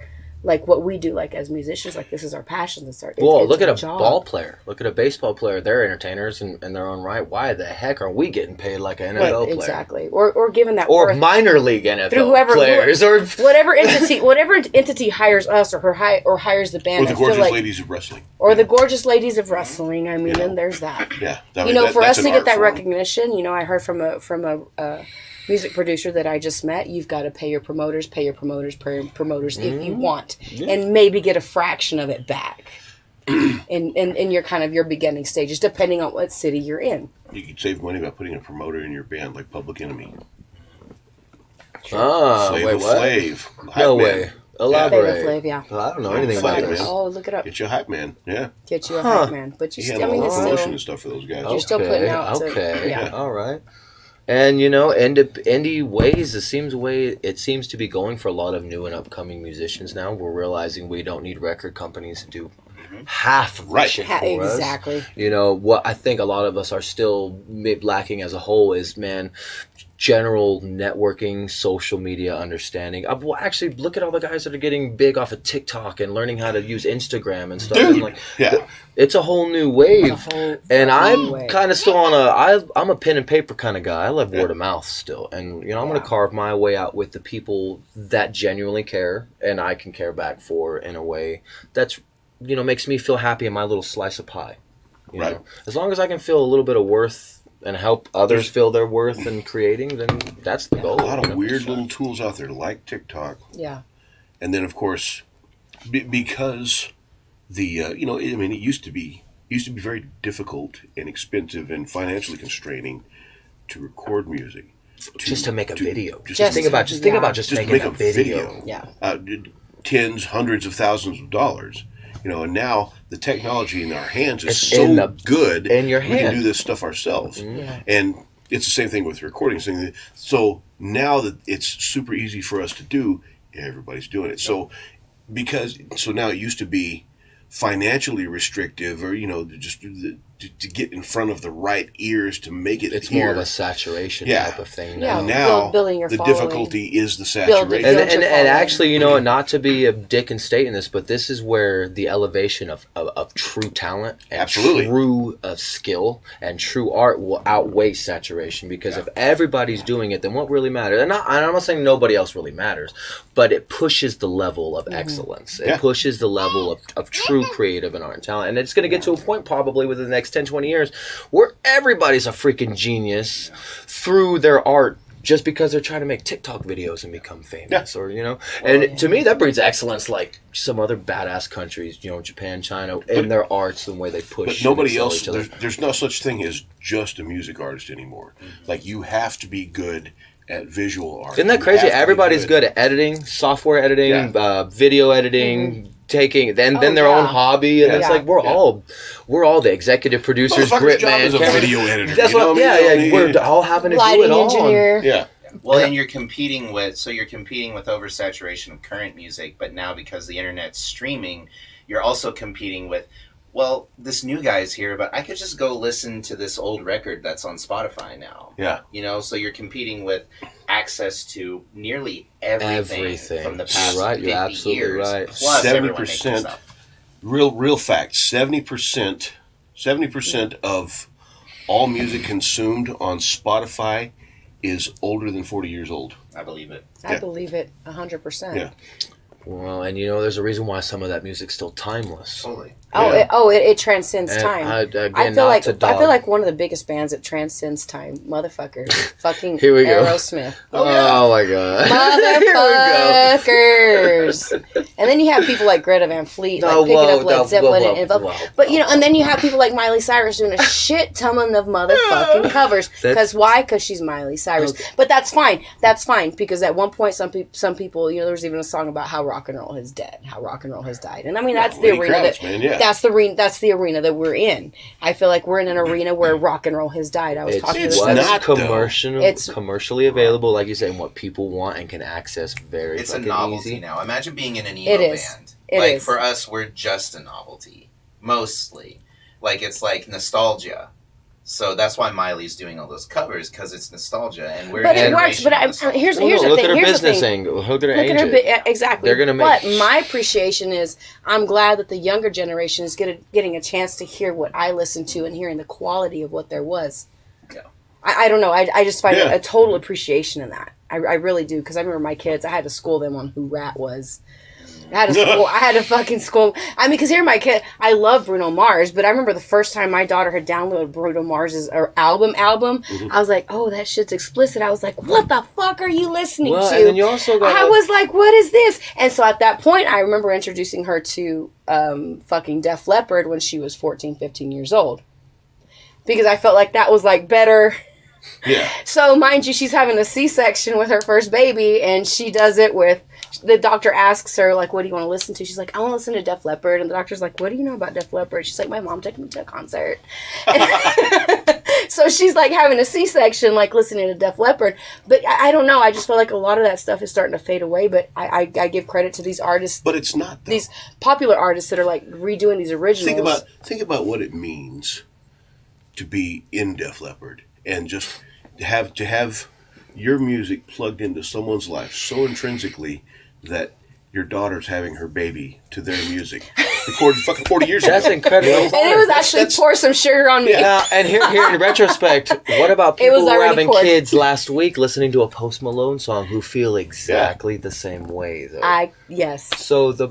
what we do like as musicians, like this is our passion. It's Well, it's look at our a job. ball player. Look at a baseball player. They're entertainers in their own right. Why the heck are we getting paid like an NFL player? Exactly, or given that Or worth minor league NFL through whoever players. Or whatever entity hires us or hires the band. Or the I feel gorgeous like, ladies of wrestling. or the gorgeous ladies of wrestling. I mean, Yeah. then there's that. Yeah. You know, for us that's to an get art that form. recognition, you know, I heard from a music producer that I just met. You've got to pay your promoters if you want, and maybe get a fraction of it back. in your beginning stages, depending on what city you're in. You could save money by putting a promoter in your band, like Public Enemy. Ah, Flavor wait, what? Flav. No Hype Man. way. Elaborate. Flav, yeah. Well, I don't know Flavor anything about Flav, this. man. Oh, look it up. Get you a hype man. Yeah. Get you a Huh. hype man, but you He still, had I mean, all it's the still. promotion and stuff for those guys. You're still putting out to- Okay. yeah. All right. And you know, indie ways. It seems to be going for a lot of new and upcoming musicians now. We're realizing we don't need record companies to do half of the Right. shit for us. Exactly. You know what I think a lot of us are still lacking as a whole is general networking, social media understanding. Well, actually, look at all the guys that are getting big off of TikTok and learning how to use Instagram and stuff. Dude. And like, Yeah. it's a whole new wave. It's a whole And fucking I'm way. kind of still I'm a pen and paper kind of guy. I love word of mouth still. And, you know, I'm going to carve my way out with the people that genuinely care and I can care back for in a way that's, you know, makes me feel happy in my little slice of pie. You Right. know? As long as I can feel a little bit of worth and help others feel their worth in creating, then that's the goal. A lot you of know? weird little tools out there like TikTok. Yeah. And then, of course, because it used to be very difficult and expensive and financially constraining to record music. just to make a video. Just think about making a video. Yeah. Tens, hundreds of thousands of dollars. And now the technology in our hands is so good. In your hand. We can do this stuff ourselves. Yeah. And it's the same thing with recording. So now that it's super easy for us to do, everybody's doing it. So now it used to be financially restrictive, or just to get in front of the right ears to make it. It's more of a saturation type of thing now. Now building your the following. difficulty is the saturation. And actually, not to be a dick and state in this, but this is where the elevation of true talent and Absolutely. true skill and true art will outweigh saturation. Because if everybody's doing it, then what really matters? And I'm not saying nobody else really matters, but it pushes the level of excellence. It pushes the level of true creative and art and talent. And it's going to get to a point probably within the next 10, 20 years where everybody's a freaking genius through their art just because they're trying to make TikTok videos and become famous, or and to me that breeds excellence like some other badass countries, Japan, China, in their arts, the way they push. But nobody else. There's no such thing as just a music artist anymore. Like, you have to be good at visual art. Isn't that crazy? Everybody's good at editing, software editing, video editing. Taking then their own hobby, and it's like we're all the executive producers, grip man, is a video editor. That's what. We're all having to lighting do it all. engineer. Yeah. Well, and you're competing with oversaturation of current music, but now because the internet's streaming, you're also competing with, well, this new guy's here, but I could just go listen to this old record that's on Spotify now. Yeah. So you're competing with access to nearly everything. From the past You're right. 50 You're absolutely years. right. Plus 70%. Real fact. 70% of all music consumed on Spotify is older than 40 years old. I believe it. I believe it 100%. Yeah. Well, and there's a reason why some of that music's still timeless. Totally. It transcends And time. I feel like one of the biggest bands that transcends time, motherfuckers. Fucking Here we go. Aerosmith. Oh my god. Motherfuckers. And then you have people like Greta Van Fleet, picking up Led Zeppelin but and then you have people like Miley Cyrus doing a shit ton of motherfucking covers. Because why? Because she's Miley Cyrus. Okay. But that's fine. That's fine, because at one point some people, there was even a song about how rock and roll is dead, how rock and roll has died. And I mean, that's the arena that's the arena that we're in. I feel like we're in an arena where rock and roll has died. I was talking to it's commercially available, like you said, and what people want and can access very It's fucking a novelty easy. now. Imagine being in an emo band. For us, we're just a novelty. Mostly. It's like nostalgia. So that's why Miley's doing all those covers, because it's nostalgia, and we're. But it works. But here's the thing. Look at her business angle. Look at her age. Exactly. They're gonna make. But my appreciation is, I'm glad that the younger generation is getting a chance to hear what I listened to and hearing the quality of what there was. Yeah. I don't know. I just find a total appreciation in that. I really do, because I remember my kids. I had to school them on who Rat was. I had to fucking school. I mean, because here my kid, I love Bruno Mars, but I remember the first time my daughter had downloaded Bruno Mars's album. Mm-hmm. I was like, oh, that shit's explicit. I was like, what the fuck are you listening to? And then you also got I was like, what is this? And so at that point, I remember introducing her to fucking Def Leppard when she was 14, 15 years old. Because I felt like that was like better. Yeah. So mind you, she's having a C-section with her first baby, and she does it with, the doctor asks her, like, what do you want to listen to? She's like, I want to listen to Def Leppard. And the doctor's like, what do you know about Def Leppard? She's like, my mom took me to a concert. So she's like having a C-section, like listening to Def Leppard. But I don't know. I just feel like a lot of that stuff is starting to fade away. But I give credit to these artists. But it's not, though. These popular artists that are like redoing these originals. Think about what it means to be in Def Leppard and just to have your music plugged into someone's life so intrinsically that your daughter's having her baby to their music. Recorded fucking 40 years ago. That's incredible. And it was actually pour some sugar on me. Yeah, and here in retrospect, what about people who were having kids last week listening to a Post Malone song who feel exactly the same way, though? Yes. So the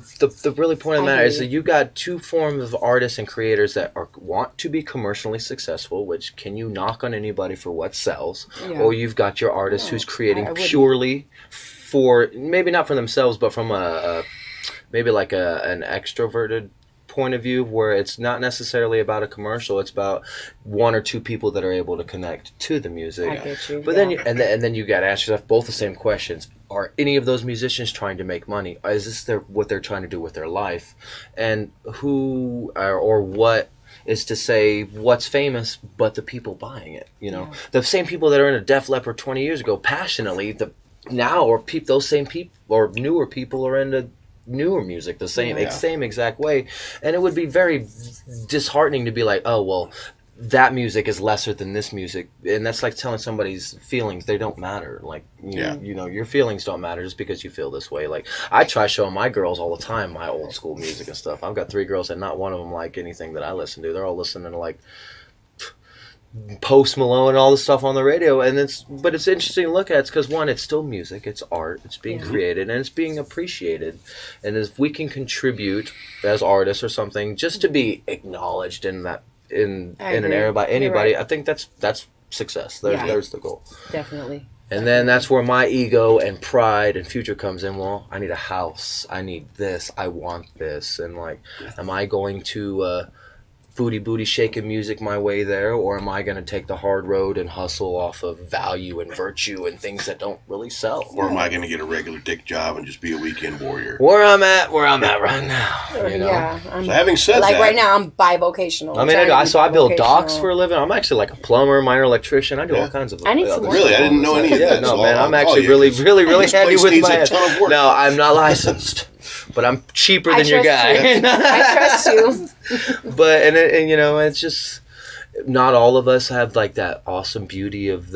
really point of the matter is that you got two forms of artists and creators that want to be commercially successful, which can you knock on anybody for what sells, or you've got your artist who's creating purely for, maybe not for themselves, but from maybe like an extroverted point of view where it's not necessarily about a commercial. It's about one or two people that are able to connect to the music. I get you. But then then you got to ask yourself both the same questions. Are any of those musicians trying to make money? Is this what they're trying to do with their life? And who or what is to say what's famous but the people buying it, the same people that are into Def Leppard 20 years ago passionately those same people or newer people are into newer music the same exact way. And it would be very disheartening to be like, oh well, that music is lesser than this music, and that's like telling somebody's feelings they don't matter. Like your feelings don't matter just because you feel this way. Like I try showing my girls all the time my old school music and stuff. I've got 3 girls and not one of them like anything that I listen to. They're all listening to like Post Malone and all the stuff on the radio, and it's interesting to look at. It's because one, it's still music, it's art, it's being created, and it's being appreciated. And if we can contribute as artists or something, just to be acknowledged in that in an era by anybody, right. I think that's success. There's the goal. Definitely. And then that's where my ego and pride and future comes in. Well, I need a house. I need this. I want this. And like, am I going to booty shaking music my way there, or am I going to take the hard road and hustle off of value and virtue and things that don't really sell? Or am I going to get a regular dick job and just be a weekend warrior? Where I'm at right now. Yeah. So having said that, right now I'm bivocational. I mean, I build docks for a living. I'm actually like a plumber, minor electrician. I do all kinds of. I need some more. Really, I didn't know any of that. No, man, I'm actually really handy with my head. No, I'm not licensed. But I'm cheaper than your guy. I trust you. But and it's just not all of us have like that awesome beauty of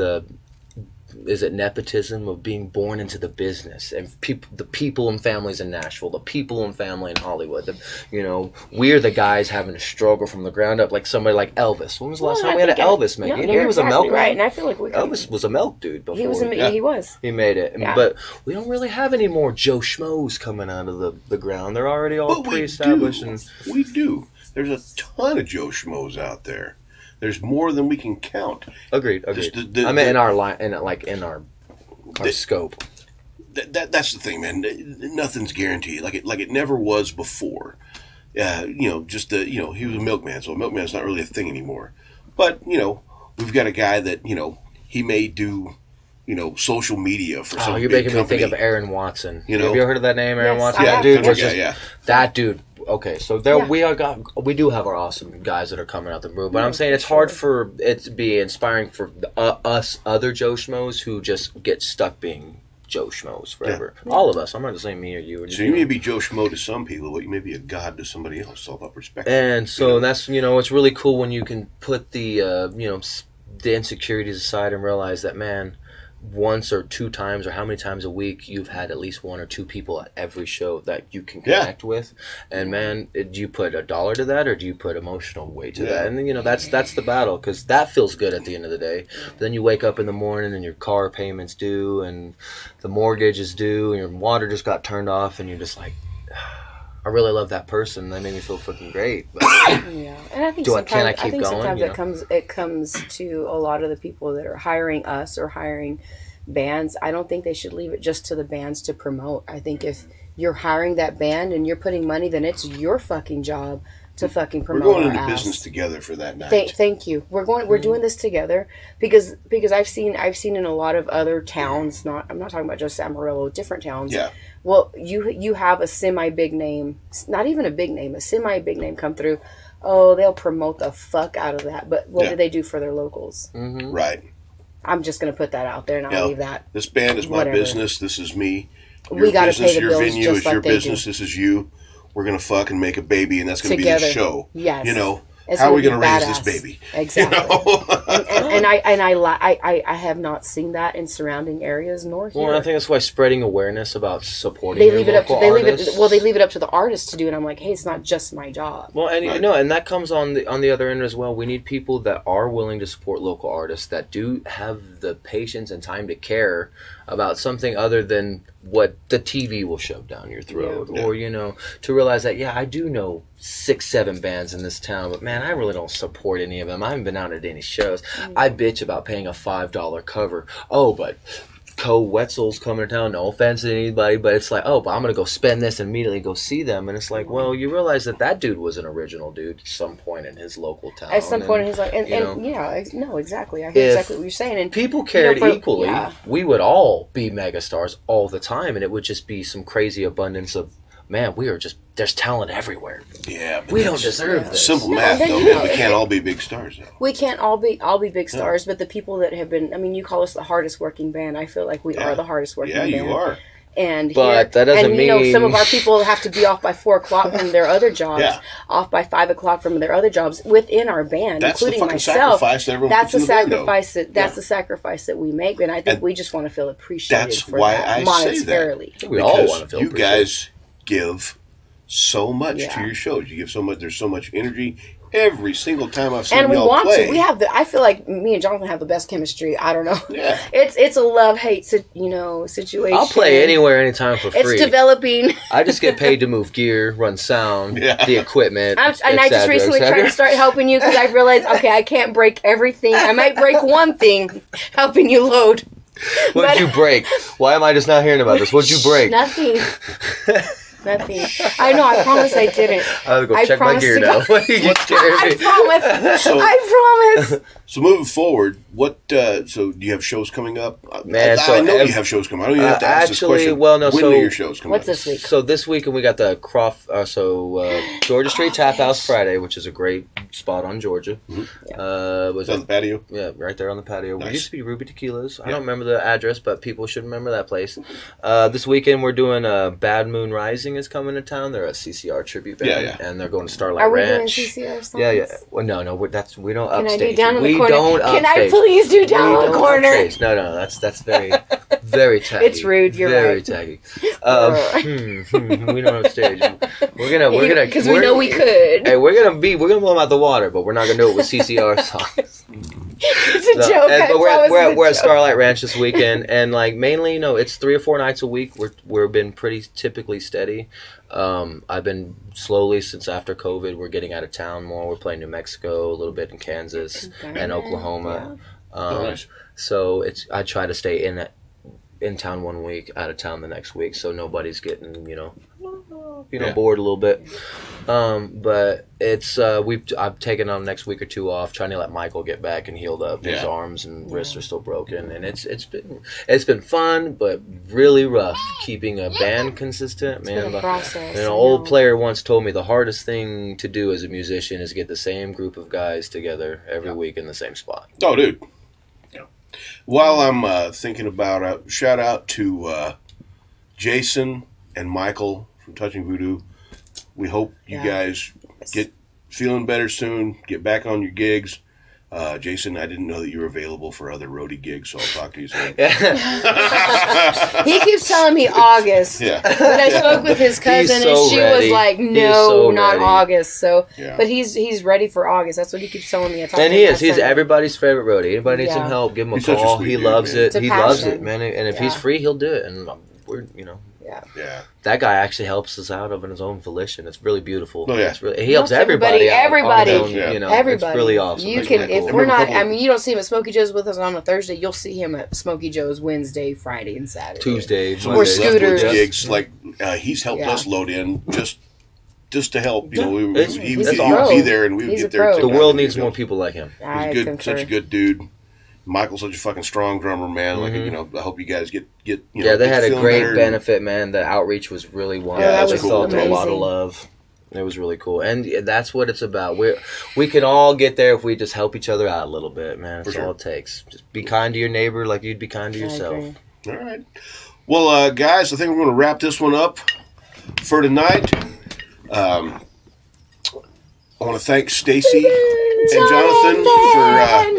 nepotism of being born into the business and the people and families in Nashville, the people and family in Hollywood. We're the guys having to struggle from the ground up, like somebody like Elvis. When was the last time we had an Elvis made? He was a milk right, and I feel like Elvis was a milk dude before. He was. He made it, but we don't really have any more Joe Schmoes coming out of the ground. They're already all pre-established. We do. There's a ton of Joe Schmoes out there. There's more than we can count. Agreed. I mean, in our line, in our scope. That's the thing, man. Nothing's guaranteed. Like it never was before. He was a milkman, so a milkman's not really a thing anymore. But we've got a guy that he may do social media for some. Oh, you're making me think of Aaron Watson. Have you heard of that name, Aaron Watson? Yeah, dude. That dude. Okay, so we do have our awesome guys that are coming out the group, but I'm saying it's hard for it to be inspiring for us other Joe Schmoes who just get stuck being Joe Schmoes forever. Yeah. All of us. I'm not just saying me or you. So you may be Joe Schmo to some people, but you may be a god to somebody else. It's all about perspective. And so that's it's really cool when you can put the the insecurities aside and realize that, man, once or 2 times or how many times a week you've had at least 1 or 2 people at every show that you can connect with, and man, do you put $1 to that or do you put emotional weight to that? And then that's the battle, because that feels good at the end of the day. But then you wake up in the morning and your car payment's due and the mortgage is due and your water just got turned off and you're just like, I really love that person. They made me feel freaking great. But and I think sometimes it comes to a lot of the people that are hiring us or hiring bands. I don't think they should leave it just to the bands to promote. I think if you're hiring that band and you're putting money, then it's your fucking job to fucking promote. We're going into business together for that night. Thank you. We're doing this together because I've seen in a lot of other towns. I'm not talking about just Amarillo, different towns. Yeah. Well, you have a semi-big name, not even a big name, a semi-big name come through. Oh, they'll promote the fuck out of that. But what do they do for their locals? Mm-hmm. Right. I'm just going to put that out there and I'll leave that. This band is my business. This is me. We got to pay the your bills venue just is like your they business. do. This is you. We're going to fuck and make a baby, and that's going to be the show. Yes. How are we going to raise this baby? Exactly. And I have not seen that in surrounding areas nor here. Well, I think that's why spreading awareness about supporting they leave it up to the artists to do, and I'm like, hey, it's not just my job. Well, and and that comes on the other end as well. We need people that are willing to support local artists that do have the patience and time to care about something other than what the TV will shove down your throat, or to realize that I do know 6-7 bands in this town, but man, I really don't support any of them. I haven't been out at any shows. I bitch about paying a $5 cover. Oh, but Wetzel's coming to town. No offense to anybody, but it's like, oh, but I'm gonna go spend this and immediately go see them, and it's like, well, you realize that dude was an original dude at some point in his local town. At some point in his life, and no, exactly. I hear exactly what you're saying. And people cared equally, we would all be megastars all the time, and it would just be some crazy abundance of, man, there's talent everywhere. Yeah, we don't deserve this. Simple math, though, man. We can't all be big stars, though. We can't all be big stars, but the people that have been, I mean, you call us the hardest working band. I feel like we are the hardest working band. Yeah, you are. But that doesn't mean... some of our people have to be off by 4 o'clock from their other jobs, off by 5 o'clock from their other jobs within our band, including myself. Sacrifice that everyone that's the sacrifice that's the sacrifice that we make, and I think we just want to feel appreciated for that monetarily. We all want to feel appreciated. You guys give so much to your shows. You give so much. There's so much energy every single time I've seen y'all play. And we want to. We have I feel like me and Jonathan have the best chemistry. I don't know. Yeah. It's a love-hate situation. I'll play anywhere, anytime for free. It's developing. I just get paid to move gear, run sound, the equipment. I just recently tried to start helping you because I realized, okay, I can't break everything. I might break one thing, helping you load. What'd you break? Why am I just not hearing about this? What'd you break? Nothing. Nothing. I know. I promise I didn't. I'll go check my gear now. What are you scaring me? I promise. So moving forward, what? So do you have shows coming up? Man, I know you have shows coming. I don't even have to ask this question. When are your shows coming? What's this week? So this weekend we got the Georgia Street Tap House Friday, which is a great spot on Georgia. Mm-hmm. Was on the patio? Yeah, right there on the patio. Nice. We used to be Ruby Tequilas. I don't remember the address, but people should remember that place. This weekend we're doing Bad Moon Rising is coming to town. They're a CCR tribute band, and they're going to Starlight Ranch. Are we doing CCR songs? Yeah. Well, no, we don't Can upstage. I do down in the We don't Can upstage. I please do down in the corner? Upstage. No, that's very, very tacky. It's rude. You're very right. Tacky. We don't upstage. We're gonna because we know we could. Hey, we're gonna blow them out the water, but we're not gonna do it with CCR songs. It's a joke. But we're at Starlight Ranch this weekend, and mainly, it's 3 or 4 nights a week. We've been pretty typically steady. I've been slowly since after COVID. We're getting out of town more. We're playing New Mexico, a little bit in Kansas and Oklahoma. Nice. So I try to stay in town 1 week, out of town the next week, so nobody's getting bored a little bit. But it's I've taken on next week or 2 off, trying to let Michael get back and healed up. His arms and wrists are still broken, and it's been fun, but really rough keeping a band consistent. Man, been a process. An old player once told me the hardest thing to do as a musician is get the same group of guys together every week in the same spot. Oh, dude. While I'm thinking about shout out to Jason and Michael from Touching Voodoo. We hope you guys get feeling better soon. Get back on your gigs. Jason, I didn't know that you were available for other roadie gigs, so I'll talk to you soon. He keeps telling me August. Yeah. But I spoke with his cousin, and she was like, "No, not August." So, but he's ready for August. That's what he keeps telling me. And he is. He's everybody's favorite roadie. Anybody needs some help, give him a call. He loves it. He loves it, man. And if he's free, he'll do it. And we're, Yeah. That guy actually helps us out of his own volition. It's really beautiful. Oh, yeah. He helps everybody out. Everybody. It's really awesome. You can, if we're not, you don't see him at Smokey Joe's with us on a Thursday. You'll see him at Smokey Joe's Wednesday, Friday, and Saturday. Tuesday. Or Scooters. Gigs, he's helped us load in just to help. He would be there and we would get there. The world needs more people like him. He's good, such a good dude. Michael's such a fucking strong drummer, man. I hope you guys get. They had a great benefit, man. The outreach was really wild. Yeah, we felt a lot of love. It was really cool, and that's what it's about. We can all get there if we just help each other out a little bit, man. That's all it takes. Just be kind to your neighbor like you'd be kind to yourself. All right. Well, guys, I think we're going to wrap this one up for tonight. I want to thank Stacy and Jonathan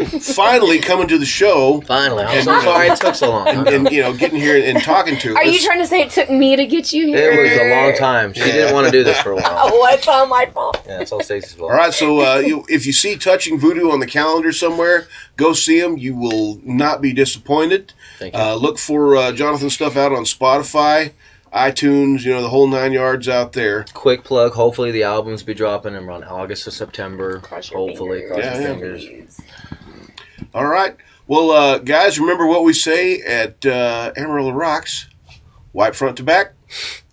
for finally coming to the show. Finally. I'm so sorry it took so long. And getting here and talking to us. Are you trying to say it took me to get you here? It was a long time. She didn't want to do this for a while. Oh, it's all my fault. Yeah, it's all Stacy's fault. All right, so if you see Touching Voodoo on the calendar somewhere, go see them. You will not be disappointed. Thank you. Look for Jonathan's stuff out on Spotify, iTunes, the whole 9 yards out there. Quick plug, hopefully the albums be dropping around August or September. Cross your fingers. Cross your fingers. All right. Well, guys, remember what we say at Amarillo Rocks. Wipe front to back,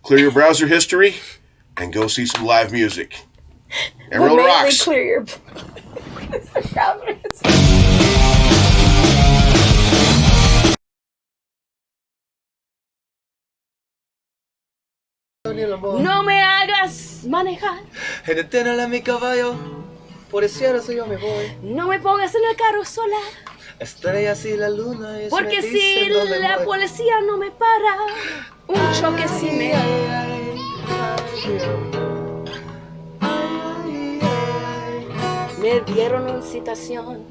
clear your browser history, and go see some live music. Amarillo Rocks. Clear your No me hagas manejar. Deténela mi caballo, por el cielo yo me voy. No me pongas en el carro sola. Estrellas y la luna. Porque si la policía no me para, un choque sí me... Me dieron una citación.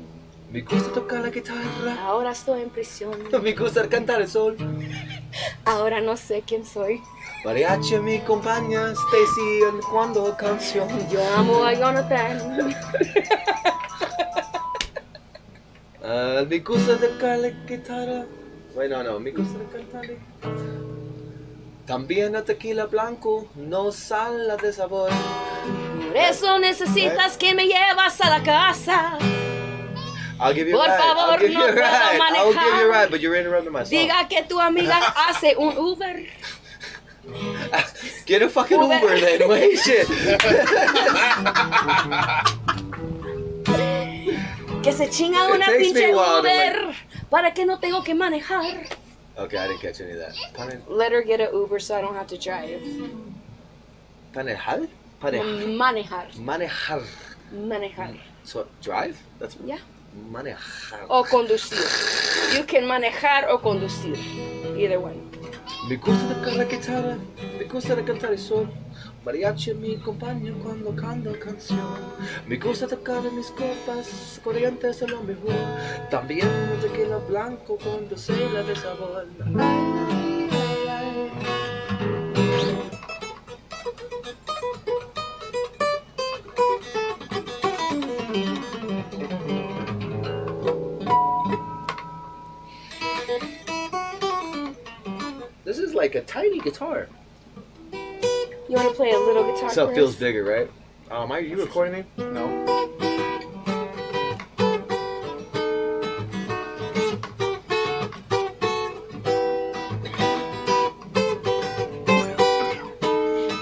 Me gusta tocar la guitarra. Ahora estoy en prisión. Me gusta cantar el sol. Ahora no sé quién soy. Mariachi mi compañía, Stacy en cuando canción. Yo amo a Jonathan. Me gusta tocar la guitarra. Bueno, no, me gusta cantar. También el tequila blanco no sale de sabor. Por eso necesitas que me llevas a la casa. I'll give you Por right. favor, I'll give no you puedo right. manejar. I'll give you right, but you're interrupting my song. Diga que tu amiga hace un Uber. Get a fucking Uber then, wait, shit. Que se chinga una takes me pinche a while to, Uber para que no tengo que manejar. Okay, I didn't catch any of that. Let her get an Uber so I don't have to drive. Panejar? Manejar. Manejar. Manejar. So, drive? That's Yeah. manejar. O conducir. You can manejar o conducir. Either one. Me gusta tocar la guitarra, me gusta cantar el sol. Mariachi mi compañero cuando canto canción. Me gusta tocar en mis copas, corrientes es lo mejor. También un tequila blanco con docena de sabor. This is like a tiny guitar. You want to play a little guitar? So it for feels us? bigger, right? Are you recording me? No.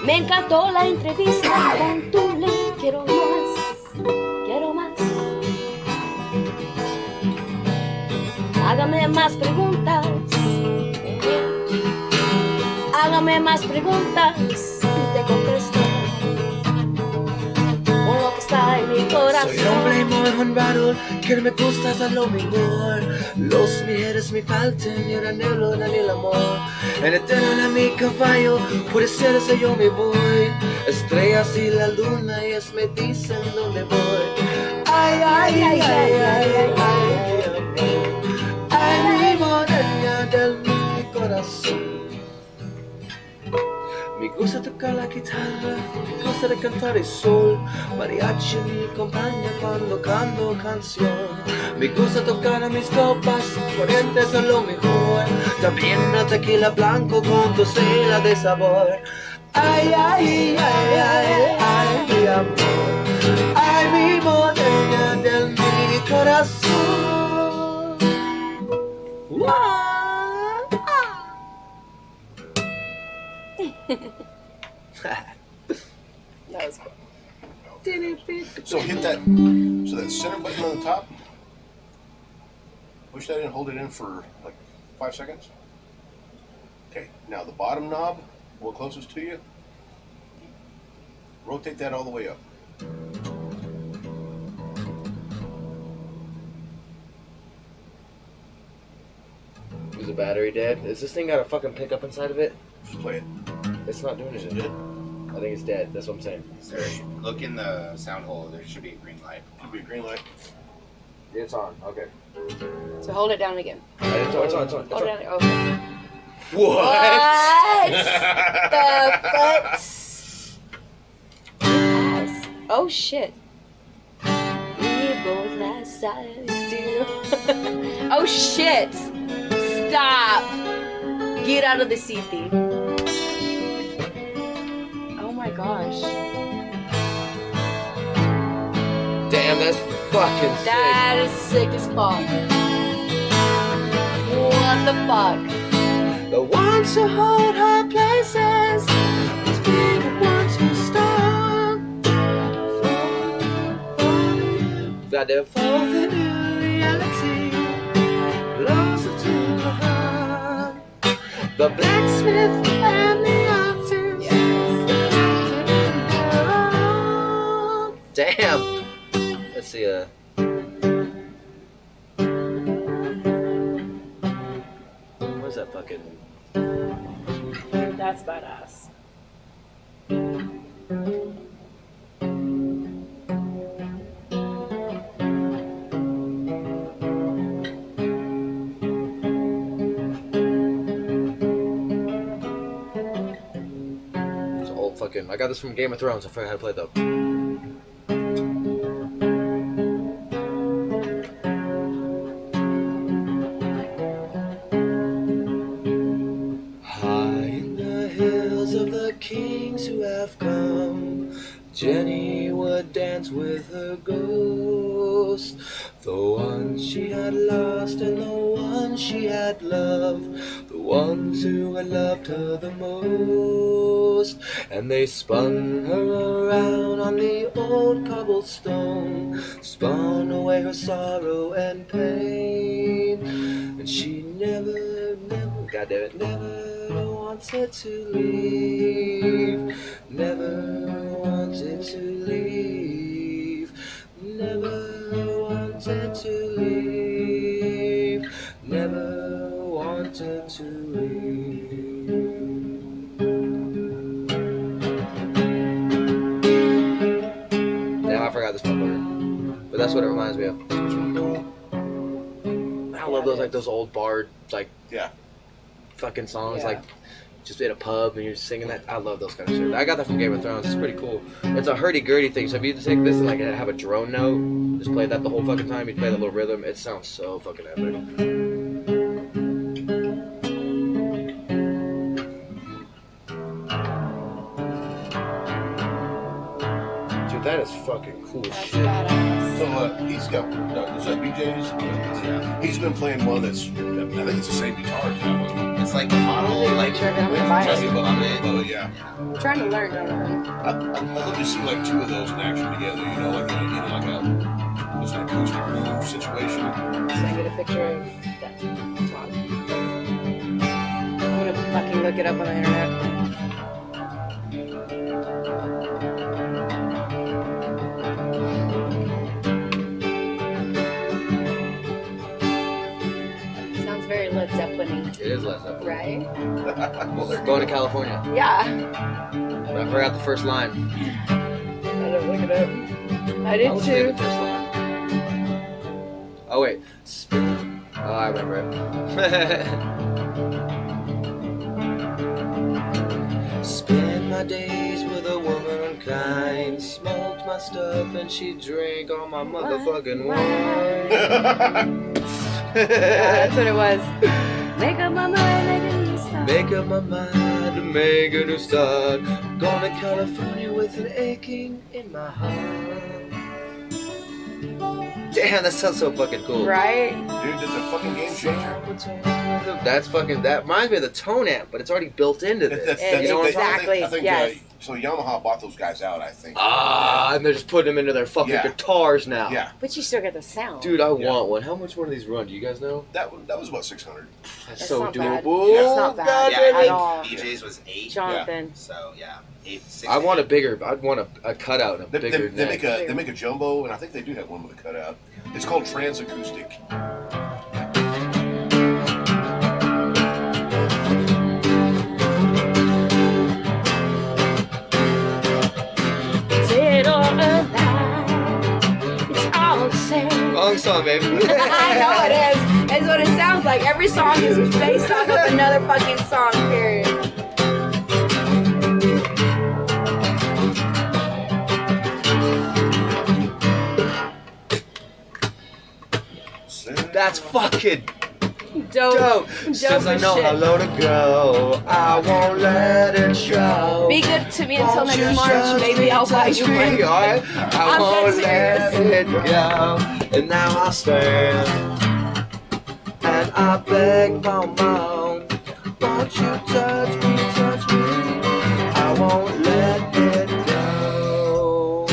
Me encantó la entrevista con tu ley. Quiero más. Quiero más. Hágame más preguntas. Hágame más preguntas y te contesto con lo que está en mi corazón. Soy hombre muy honrado, que me gustas a lo mejor. Los mujeres me faltan y el anhelo en el amor. En eterno a mi caballo, por el cielo yo me voy. Estrellas y la luna, ellas me dicen dónde voy. Ay, ay, ay, ay, ay, ay, ay, ay, mi morena del mi corazón. Me gusta tocar la guitarra, me gusta cantar el sol. Mariachi me acompaña cuando canto canción. Me gusta tocar a mis copas, corrientes a lo mejor. También el tequila blanco con docena de sabor. Ay, ay, ay, ay, ay, mi amor. Ay, mi morena de mi corazón. Wow. That was cool. So hit that. So that center button on the top. Push that in. Hold it in for like 5 seconds. Okay. Now the bottom knob, one closest to you. Rotate that all the way up. Is the battery dead? Is this thing got a fucking pickup inside of it? Just play it. It's not doing Is it it. dead? I think it's dead. That's what I'm saying. Look in the sound hole. There should be a green light. Should be a green light. It's on. Okay. So hold it down again. It's on. It's on. It's on. It's Hold it on. down. Okay. What? The fuck? Yes. Oh shit. We both last sides still. Oh shit. Stop. Get out of the city. Oh my gosh. Damn, that's fucking sick. That is sick as fuck. What the fuck? The ones who hold high places must be the ones who stop. That there. For the new reality, closer to the heart. The blacksmith and the artist. Damn. Let's see. Where's that fucking? That's badass. It's old fucking. I got this from Game of Thrones. I forgot how to play it though. Of the kings who have come, Jenny would dance with her ghost, the one she had lost and the one she had loved, the ones who had loved her the most. And they spun her around on the old cobblestone, spun away her sorrow and pain, and she never, God damn it, never wanted to leave, never wanted to leave, never wanted to leave, never wanted to leave. Damn, I forgot this part, but that's what it reminds me of. I love those like those old bard like fucking songs like. Just at a pub and you're singing that. I love those kind of shit. I got that from Game of Thrones. It's pretty cool. It's a hurdy-gurdy thing. So if you take this and like have a drone note, just play that the whole fucking time. You play that little rhythm. It sounds so fucking epic. Dude, that is fucking cool shit. So he's got is that BJ's? Yeah. He's been playing one that's I think it's the same guitar as that one. It's like a model, like Sure, I'm gonna buy it. Yeah. I'm trying to learn. I'd love to see like two of those in action together. You know, like just an acoustic situation. So I get a picture of that top. I'm gonna fucking look it up on the internet. Sounds very Led Zeppelin-y. It is Led Zeppelin. Right? Well, they're going to California. Yeah. But I forgot the first line. I didn't look it up. I did was too. the first line. Oh wait. Oh, I remember it. Spend my days with a woman unkind, smoked my stuff and she drank all my motherfucking wine. That's what it was. Make up my mind, make a new start. Make up my mind to make a new start. Going to California with an aching in my heart. Damn, that sounds so fucking cool. Right? Dude, that's a fucking game changer. That's fucking. That reminds me of the tone amp, but it's already built into this. Exactly. I think Yes. so Yamaha bought those guys out, I think. And they're just putting them into their fucking guitars now. Yeah. But you still get the sound. Dude, I want one. How much one of these run? Do you guys know? That was about 600. That's That's so not bad. doable. That's not bad. God Yeah, damn I it. think all. BJ's was 8. Jonathan. So yeah, 8, 6. I want a bigger. I'd want a cutout and a They bigger make neck. a jumbo, and I think they do have one with a cutout. It's called Trans Acoustic. Dead or alive, it's all the same. Long song, baby. I know it is. It's what it sounds like. Every song is based off of another fucking song, period. That's fucking. Dope. Since I as know shit. hello to go, I won't let it show. Be good to me until next March. Maybe I'll buy you one. Alright? I I'm won't dead let it go. And now I stand and I beg for more. Won't you touch me, touch me? I won't let it go.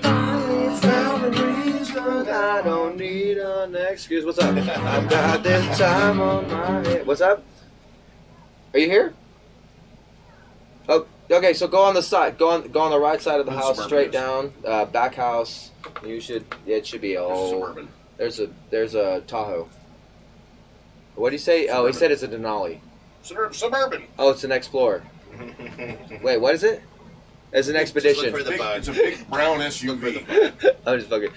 Finally found a reason I don't need an excuse. What's up? I've got this time on my head. What's up? Are you here? Oh, okay. So go on the side. Go on the right side of the house, straight down. Back house. You should. It should be. Suburban. There's a Tahoe. What did he say? Oh, he said it's a Denali. Suburban. Oh, it's an Explorer. Wait, what is it? It's an Expedition. for the It's a big brown SUV. I'm just fucking.